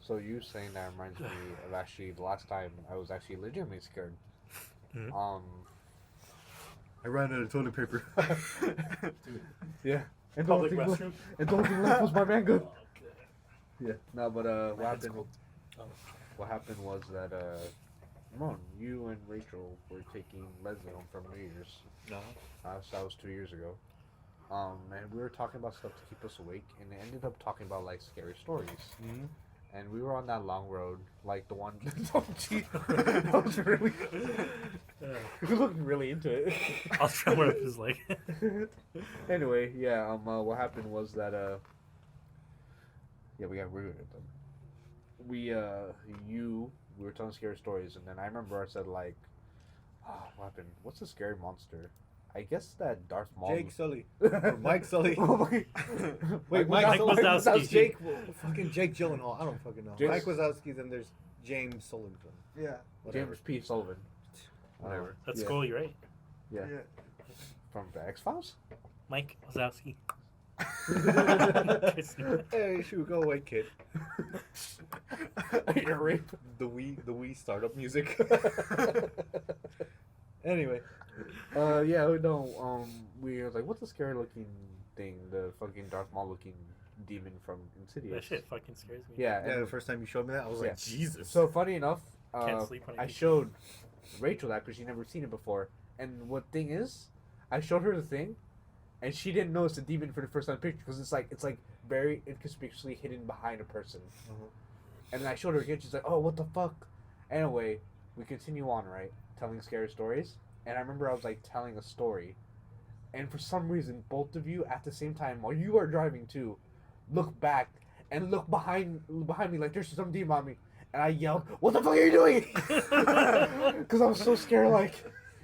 So you saying that reminds me of actually the last time I was actually legitimately scared. Mhm. I ran out of toilet paper. Yeah. And Public don't think restroom. and don't think left was my mango. Yeah. No, but what hand's happened? cold. What happened was that Ramon, you and Rachel were taking Leslie from New Year's. Uh-huh. So that was 2 years ago. And we were talking about stuff to keep us awake, and it ended up talking about like scary stories. Mhm. And we were on that long road, like the one. Don't cheat. That was really. You're looking really into it. I'll try one of his leg. Anyway, yeah. What happened was that yeah, we got rid of them. We were telling scary stories, and then I remember I said like, what happened? What's a scary monster? I guess that Darth Maul. Jake Sully. Or Mike Sully. Oh my- Wait, Mike Wazowski. That's Jake. Fucking Jake Gyllenhaal. I don't fucking know. James- Mike Wazowski. Then there's James Sullivan. Yeah. Whatever. James P. Sullivan. Whatever. That's Yeah. Scully, right? Yeah. From the X Files. Mike Wazowski. Hey, shoot, go away, kid. You're right. The Wii startup music. Anyway, Yeah, no. We were like, what's the scary looking thing? The fucking Darth Maul looking demon from Insidious. That shit fucking scares me. Yeah. yeah, And the first time you showed me that, I was Yeah. like, Jesus. so funny enough, Can't sleep on it. I showed Rachel that because she never seen it before. And what thing is, I showed her the thing, and she didn't notice the demon for the first time picture because it's like very inconspicuously hidden behind a person. Uh-huh. And then I showed her again. She's like, "Oh, what the fuck?" Anyway, we continue on, right? Telling scary stories. And I remember I was like telling a story. And for some reason, both of you at the same time, while you are driving too, look back and look behind me like there's some demon on me. And I yelled, "What the fuck are you doing?" Because I was so scared. Like,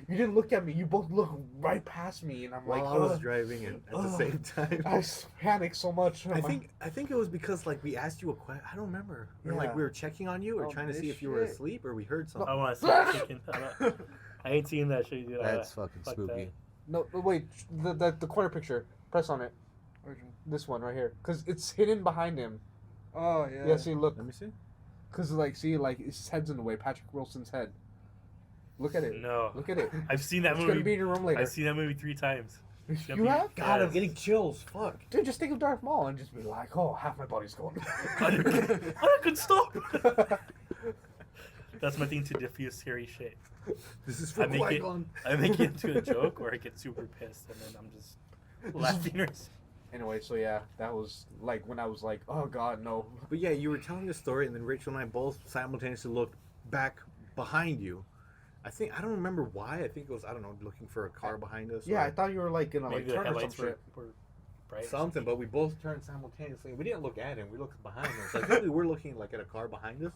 you didn't look at me. You both looked right past me, and I'm like, While I was driving and at the same time. I panicked so much. I think it was because like we asked you a question. I don't remember. Or, like we were checking on you or Oh, trying to this see if you were shit. asleep or we heard something. I want to see it chicken. I ain't seen that shit. Dude. That's fucking Fuck spooky. No, wait. The corner picture. Press on it. Which one? This one right here, because it's hidden behind him. Oh yeah. Yeah. See, look. Let me see. Because like, see, like his head's in the way. Patrick Wilson's head. Look at it. No. Look at it. I've seen that It's movie. gonna be in your room later. I've seen that movie 3 times. You have? God, I'm Yes. getting chills. Fuck. Dude, just think of Darth Maul and just be like, oh, half my body's gone. I could stop. That's my thing to diffuse scary shit. This is I for make it. Qui-Gon. I make it into a joke, or I get super pissed, and then I'm just laughing. Anyway, so yeah, that was like when I was like, oh god, no. But yeah, you were telling a story, and then Rachel and I both simultaneously looked back behind you. I don't remember why. I think it was, I don't know, looking for a car behind us. Yeah, or I thought you were like gonna Maybe like the turn or some headlights shit. were bright. or something, but we both turned simultaneously. We didn't look at him. We looked behind us. Like maybe we're looking like at a car behind us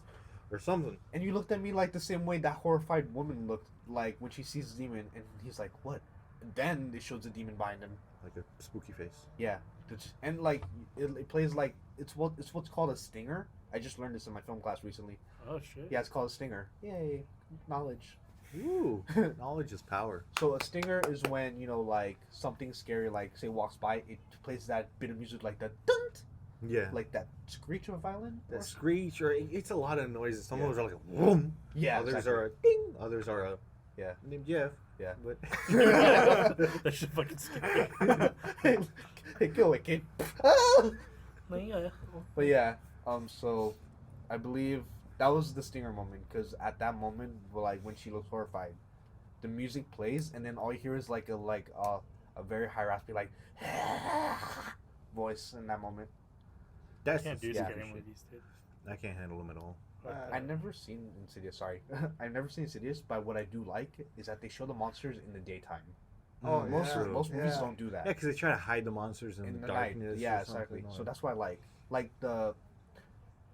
or something. And you looked at me like the same way that horrified woman looked like when she sees the demon, and he's like, what? And then it shows the demon behind him. Like a spooky face. Yeah, and like it plays like it's what's called a stinger. I just learned this in my film class recently. Oh shit. Yeah, it's called a stinger. Yay, knowledge. Ooh, knowledge is power. So a stinger is when, you know, like something scary, like say walks by, it plays that bit of music like that, dunt, Yeah. like that screech of a violin. That screech, or it's a lot of noises. Some of those are like a whoom. Yeah, Others exactly. are a ding. Others are a Yeah. named Jeff. Yeah. But That shit fucking scary. Hey, go it, kid. Yeah. But yeah, so I believe that was the stinger moment, because at that moment, like when she looks horrified, the music plays, and then all you hear is like a very high raspy like voice in that moment. that's Can't do yeah, scary shit. movies, dude. I can't handle them at all. I've never seen Insidious. Sorry, I've never seen Insidious. But what I do like is that they show the monsters in the daytime. Oh, Most yeah. most movies Yeah. don't do that. Yeah, because they try to hide the monsters in, In the the night. darkness. Yeah, or something, exactly. or- So that's why I like the.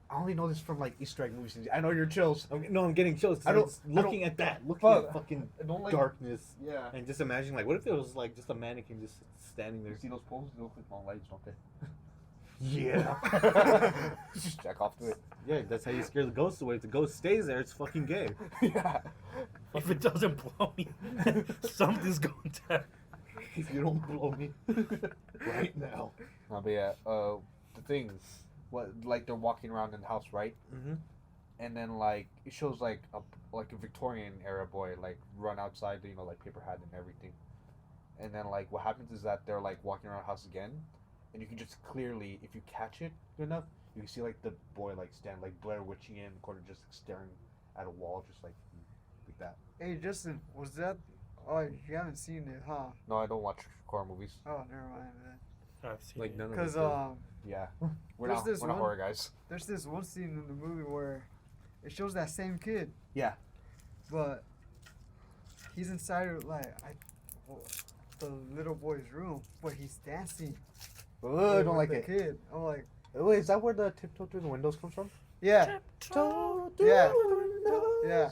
I only know this from like Easter egg movies. I know you're chills. I'm getting chills. I don't- looking at that, looking Fuck. at fucking I don't like darkness, Yeah. and just imagine like, what if it was like just a mannequin just standing there? You see those poles? They look like long lights, don't they? Yeah. Just jack off to it. Yeah, that's how you scare the ghost away. If the ghost stays there, it's fucking gay. Yeah. If it doesn't blow me, something's going down. If you don't blow me right now. No, but yeah, the thing, what like they're walking around in the house, right? Mm-hmm. And then like it shows like a Victorian era boy like run outside, you know, like paper hat and everything. And then like what happens is that they're like walking around the house again, and you can just clearly, if you catch it good enough, you can see like the boy like stand like Blair Witching in the corner, just like, staring at a wall, just like that. Hey Justin, was that? Oh, you haven't seen it, huh? No, I don't watch horror movies. Oh, never mind then. I've seen Like it. none of Because us. Yeah, we're There's not this we're not one- horror guys. there's this one scene in the movie where it shows that same kid. Yeah. But he's inside of the little boy's room, but he's dancing. I don't with like the it. kid. I'm like, Wait, is that where the tiptoe through the windows comes from? yeah, Tiptoe Yeah. through the windows. Yeah.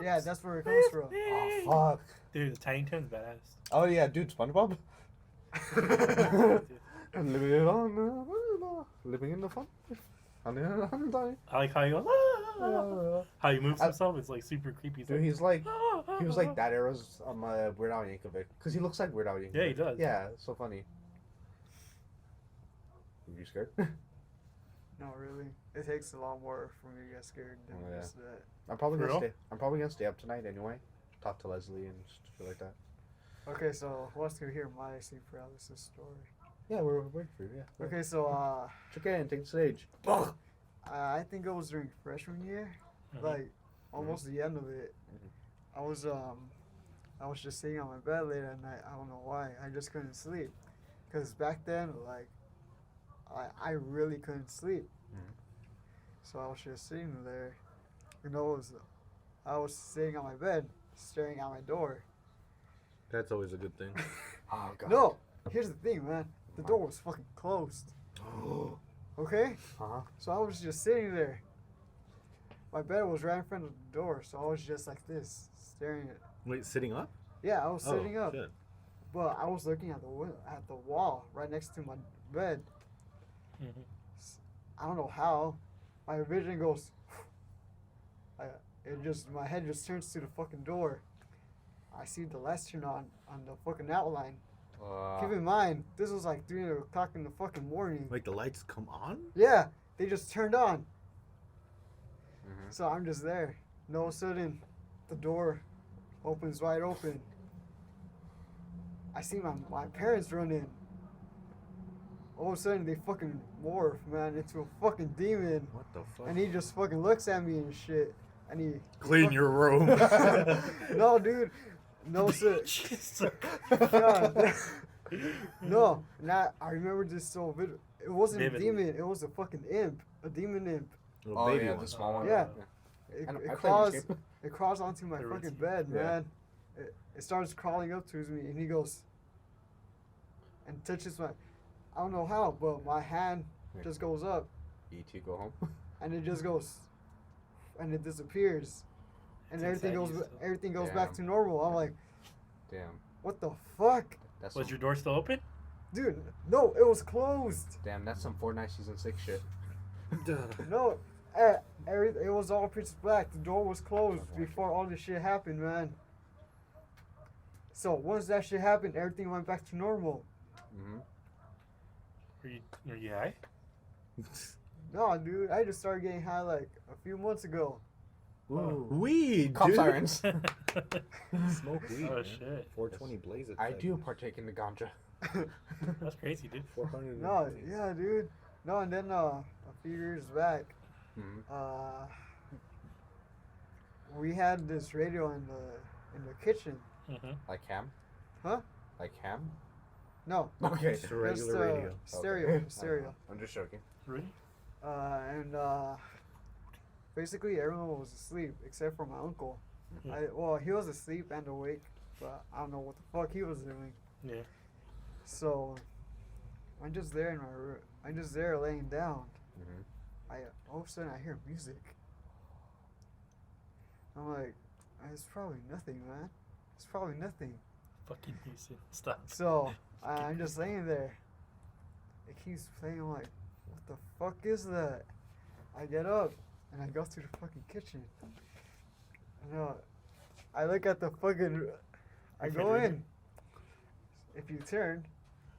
yeah, that's where it comes from. Oh fuck. Dude, the Tiny Toon's badass. Oh yeah, dude, SpongeBob. Dude. Living in the fun. Dude, I like how he goes. How he moves himself. It's like super creepy. he's like, he was like that era's Weird Al Yankovic, because he looks like Weird Al Yankovic. Yeah, he does. Yeah, it's so funny. Are you scared? No, really. It takes a lot more for me to get scared than Oh, yeah. just that. I'm probably For gonna real? stay. I'm probably gonna stay up tonight anyway. Talk to Leslie and shit like that. Okay, so who wants to hear my sleep paralysis story? Yeah, we're waiting for you. Yeah. Okay, so Check in, take the stage. I think it was during freshman year, like almost the end of it. I was just sitting on my bed late at night. I don't know why. I just couldn't sleep, cause back then like I really couldn't sleep. So I was just sitting there, and I was sitting on my bed, staring at my door. That's always a good thing. Oh god. No, here's the thing, man. The door was fucking closed. Okay? Uh-huh. So I was just sitting there. My bed was right in front of the door, so I was just like this, staring at. Wait, sitting up? Yeah, I was sitting up, Shit. but I was looking at the wall right next to my bed. Mm-hmm. I don't know how. My vision goes. My head just turns to the fucking door. I see the lights turn on the fucking outline. Keep in mind, this was like 3 o'clock in the fucking morning. Like the lights come on? Yeah, they just turned on. Mhm. So I'm just there. And all of a sudden, the door opens wide open. I see my parents run in. All of a sudden, they fucking morph, man, into a fucking demon. What the fuck? And he just fucking looks at me and shit. And he Clean your room. No, dude. No, sir. God. No, I remember this so vivid. It wasn't a Vividly. demon. It was a fucking imp. A demon imp. Little Oh baby yeah, one. the small one. Yeah. I know, I It played crawls. Escape. It crawls onto my The fucking routine. bed, Yeah. man. It starts crawling up towards me, and he goes and touches my. I don't know how, but my hand Yeah. just goes up, E.T. go home. and it just goes, and it disappears, and It's everything inside goes. you still. Everything goes back Damn. to normal. I'm like, Damn. what the fuck, That's Was some, your door still open? dude? No, it was closed. damn, that's some Fortnite season 6 shit. No, it was all pitch black. The door was closed before all this shit happened, man. So once that shit happened, everything went back to normal. Mm-hmm. Were you high? No, dude, I just started getting high like a few months ago. Ooh. Weed, Cop dude. sirens. Smoke weed. Oh man. shit. 420 blaze it. I do partake in the ganja. That's crazy, dude. 400. No, yeah, dude. No, and then a few years back, Mm-hmm. we had this radio in the kitchen. Mm-hmm. Like ham? Huh? Like ham? No, Okay. Just a regular just, radio. stereo, Okay. stereo. I'm just joking. Really? And basically everyone was asleep except for my uncle. Mhm. He was asleep and awake, but I don't know what the fuck he was doing. Yeah. So I'm just there in my room. I'm just there laying down. Mm-hmm. All of a sudden I hear music. I'm like, it's probably nothing, man. It's probably nothing. Fucking Houston. Stop. So I'm just laying there. It keeps playing. I'm like, what the fuck is that? I get up and I go to the fucking kitchen. I look at the fucking. I go Refrigerator? in. If you turn,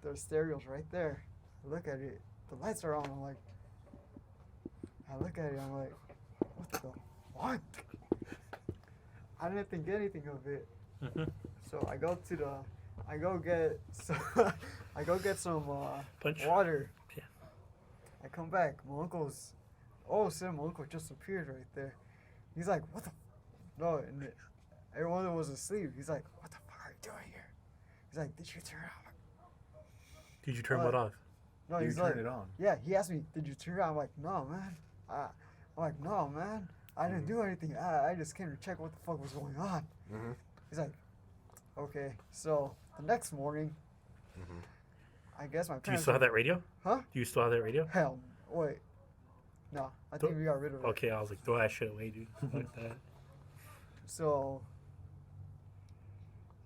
the stereo's right there. I look at it. The lights are on. I'm like. I look at it. I'm like, what the what? I didn't think anything of it. Mm-hmm. So I go to the. I go get. I go get some Punch. water. Yeah. I come back. My uncle's. All of a sudden, my uncle just appeared right there. He's like, "What the?" No, and everyone was asleep. He's like, "What the fuck are you doing here?" He's like, "Did you turn off?" Did you turn What? what off? No, You he's turn like, it on. "Yeah." He asked me, "Did you turn it on?" I'm like, "No, man." I'm like, "No, man. I didn't do anything. I just came to check what the fuck was going on." Mm-hmm. He's like, "Okay." So the next morning, Mm-hmm. I guess my Do you parents. still have that radio? Huh? Do you still have that radio? Hell, wait. No, I think we got rid of it. Okay, I was like, throw that shit away, dude. Like that. So,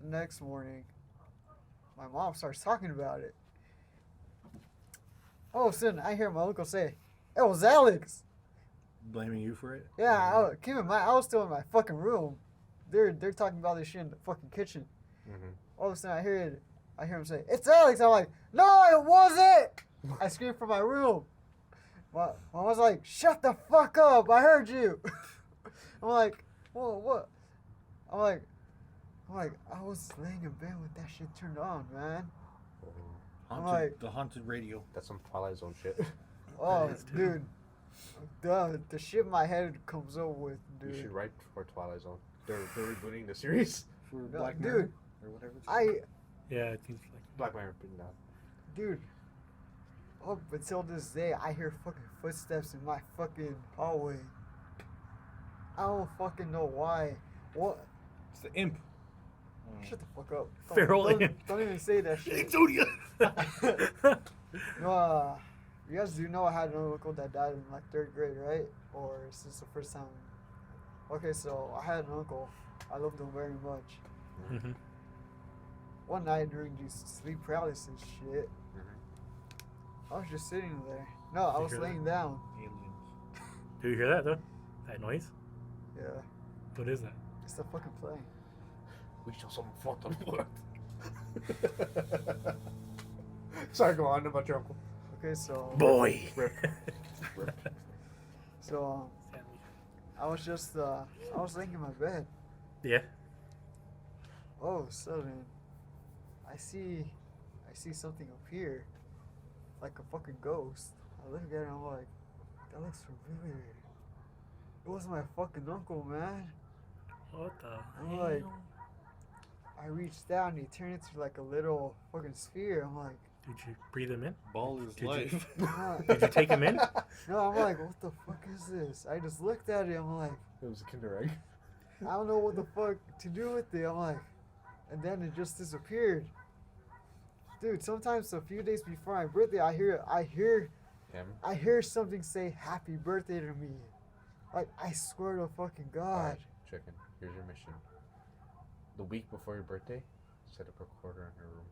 the next morning, my mom starts talking about it. All of a sudden, I hear my uncle say, "It was Alex." Blaming you for it? Yeah, keep in mind, I was still in my fucking room. They're talking about this shit in the fucking kitchen. Mm-hmm. All of a sudden, I hear him say, "It's Alex." I'm like, "No, it wasn't." I screamed from my room. My mom was like, "Shut the fuck up! I heard you." I'm like, "Whoa, what?" I'm like, I was laying in bed with that shit turned on, man. The haunted radio. That's some Twilight Zone shit. Oh, That is too. dude, the shit my head comes up with, You should dude. write for Twilight Zone. They're rebooting the series. For No, Black dude, Mirror? Or whatever it's Yeah, it seems like. Black Mirror, but no. dude. Up until this day, I hear fucking footsteps in my fucking hallway. I don't fucking know why. What? It's the imp. Shut the fuck up. Feral Don't, imp. don't even say that shit. Exodia. No, you guys do know I had an uncle that died in like 3rd grade, right? Or is this the first time? Okay, so I had an uncle. I loved him very much. Mhm. One night during this sleep paralysis shit, I was just sitting there. No, I Did you was hear laying down. Aliens. Do you hear that though? That noise? Yeah, What is that? it's the fucking plane. We show some fucked up work. Sorry, go on about your uncle. Okay, so Boy. so I was just I was laying in my bed. Yeah. Oh, sudden, I see something up here, like a fucking ghost. I look at it and I'm like, that looks familiar. It was my fucking uncle, man. What the? I'm like, I reached down and he turned into like a little fucking sphere. I'm like, Did you breathe him in? Ball is Did you- life. nah. Did you take him in? No, I'm like, what the fuck is this? I just looked at it. I'm like, It was a Kinder Egg. I don't know what the fuck to do with it. I'm like, and then it just disappeared. Dude, sometimes a few days before my birthday, I hear something say "Happy Birthday" to me. Like, I swear to fucking God. Alright, chicken. Here's your mission. The week before your birthday, set up a recorder in your room.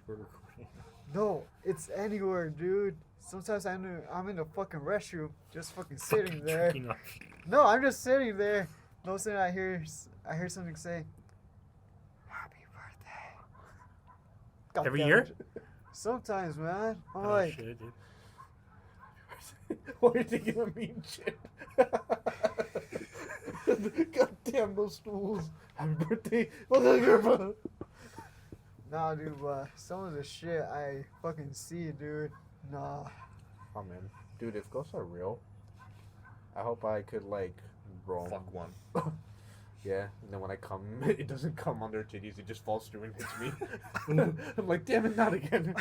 We're recording. No, it's anywhere, dude. Sometimes I'm in the fucking restroom, just fucking sitting there. Jerking off. No, I'm just sitting there. No, of a sudden I hear something say, "Happy birthday." God Every damn year? it. Sometimes, man. I'm Oh, like, shit, dude. Why are you thinking of mean shit? God damn those stools. Happy birthday. nah, dude, but some of the shit I fucking see, dude. Nah. Oh man. Dude, if ghosts are real, I hope I could like roam. Fuck one. Yeah, and then when I come, it doesn't come under titties, it just falls through and hits me. I'm like, damn it, not again.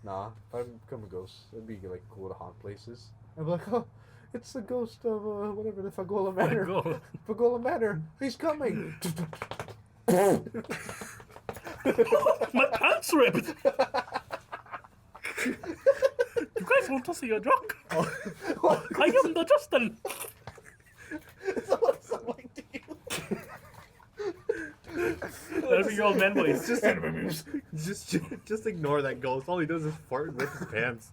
Nah, if I become a ghost, it'd be like cool to haunt places. I'd be like, oh, it's the ghost of whatever, the Fagola Manor. Go. Fagola Manor, he's coming. My pants ripped. You guys want to see a joke? I am the Justin. That's your old man voice. Just ignore that ghost. All he does is fart and rip his pants.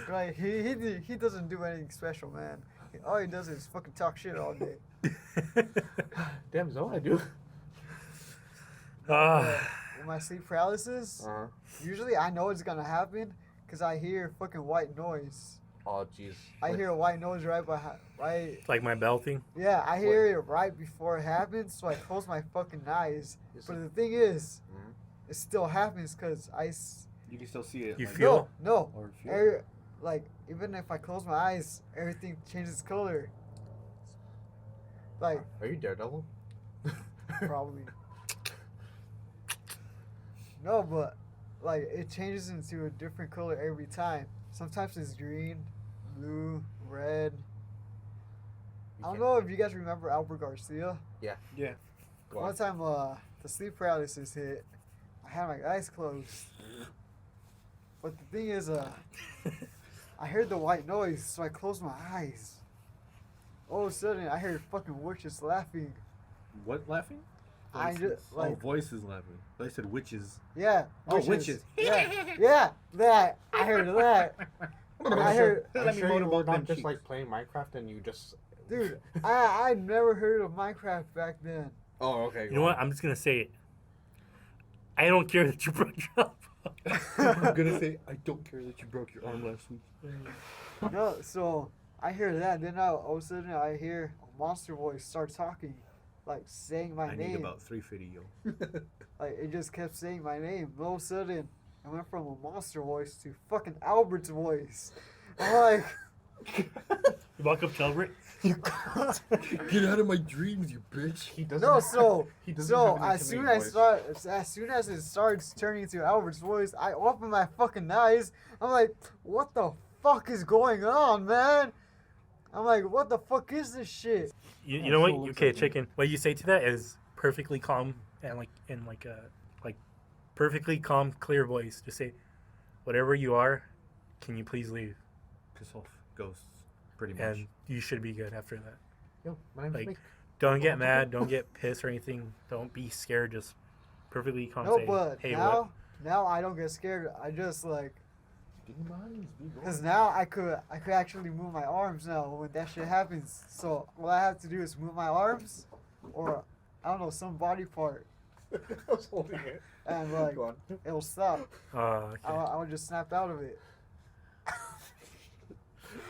Right, he doesn't do anything special, man. All he does is fucking talk shit all day. Damn, is that what I do? With my sleep paralysis, Uh-huh. usually I know it's gonna happen because I hear fucking white noise. Oh, jeez. I hear a white noise right. Like my bell thing. Yeah, I hear it right before it happens, so I close my fucking eyes. But the thing is, Mhm. it still happens because You can still see it. You like, feel- no, Or feel. like even if I close my eyes, everything changes color. Like Are you Daredevil? probably. No, but like it changes into a different color every time. Sometimes it's green, blue, red. I don't know if you guys remember Albert Garcia. Yeah. Go One on. time, the sleep paralysis hit. I had my eyes closed. But the thing is, I heard the white noise, so I closed my eyes. All of a sudden, I heard fucking witches laughing. What laughing? I just like, voices laughing. I said witches. yeah. Oh, witches. Yeah, that. I heard that. I heard, Let me motorboat them not just cheeks. like playing Minecraft and you just. dude. I never heard of Minecraft back then. Oh, okay. You know what? I'm just gonna say it. I don't care that you broke your arm. I'm gonna say I don't care that you broke your arm last week. No, so I hear that. Then all of a sudden, I hear a monster voice start talking, like saying my I name. need about 350, yo. Like it just kept saying my name. All of a sudden, I went from a monster voice to fucking Albert's voice. I'm like, You walk up to Albert. Get out of my dreams, you bitch. He doesn't. no. So he doesn't so have an as soon intimidating voice. as soon as it starts turning into Albert's voice, I open my fucking eyes. I'm like, what the fuck is going on, man? I'm like, what the fuck is this shit? You know what? Okay, chicken. What you say to that is perfectly calm and like perfectly calm, clear voice. Just say, whatever you are, can you please leave? Piss off, ghosts. Pretty much. And you should be good after that. Yo, my name's Like, Nick. don't get mad. Don't get pissed or anything. Don't be scared. Just perfectly calm. No, say, but hey, now I don't get scared. I just like, cause now I could actually move my arms now when that shit happens. So what I have to do is move my arms, or I don't know, some body part, I was holding it. and like Go on. it'll stop. Okay. I would just snap out of it.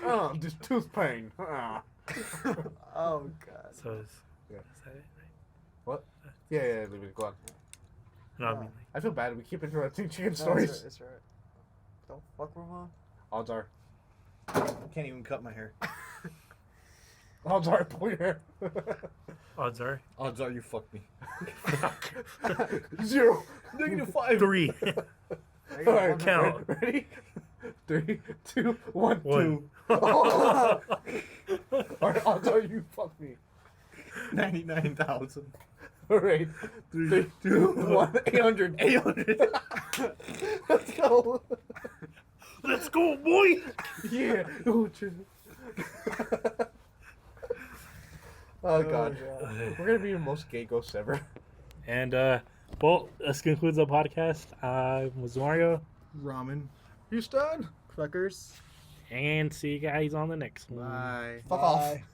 Oh, just tooth pain. Ah. Oh god. So is Yeah. is that it? What? Yeah, leave it. Go on. No, I mean, like, I feel bad. We keep interrupting chicken No, stories. it's alright. Don't fuck with mom. Odds are. Can't even cut my hair. Odds are, pull your hair. odds are Odds are you fuck me. 0. -5. 3. All right, Count. Ready? 3, 2, 1, 1. 2. All right, odds are you fuck me. 99,000. All right. 3, 2, 1. 800. 800. Let's go. Let's go, boy. Yeah. Oh, oh God. We're gonna be the most gay ghosts ever. And well, this concludes the podcast. Was Mario, Ramen. Houston. Cluckers. and see you guys on the next one. Bye. Bye.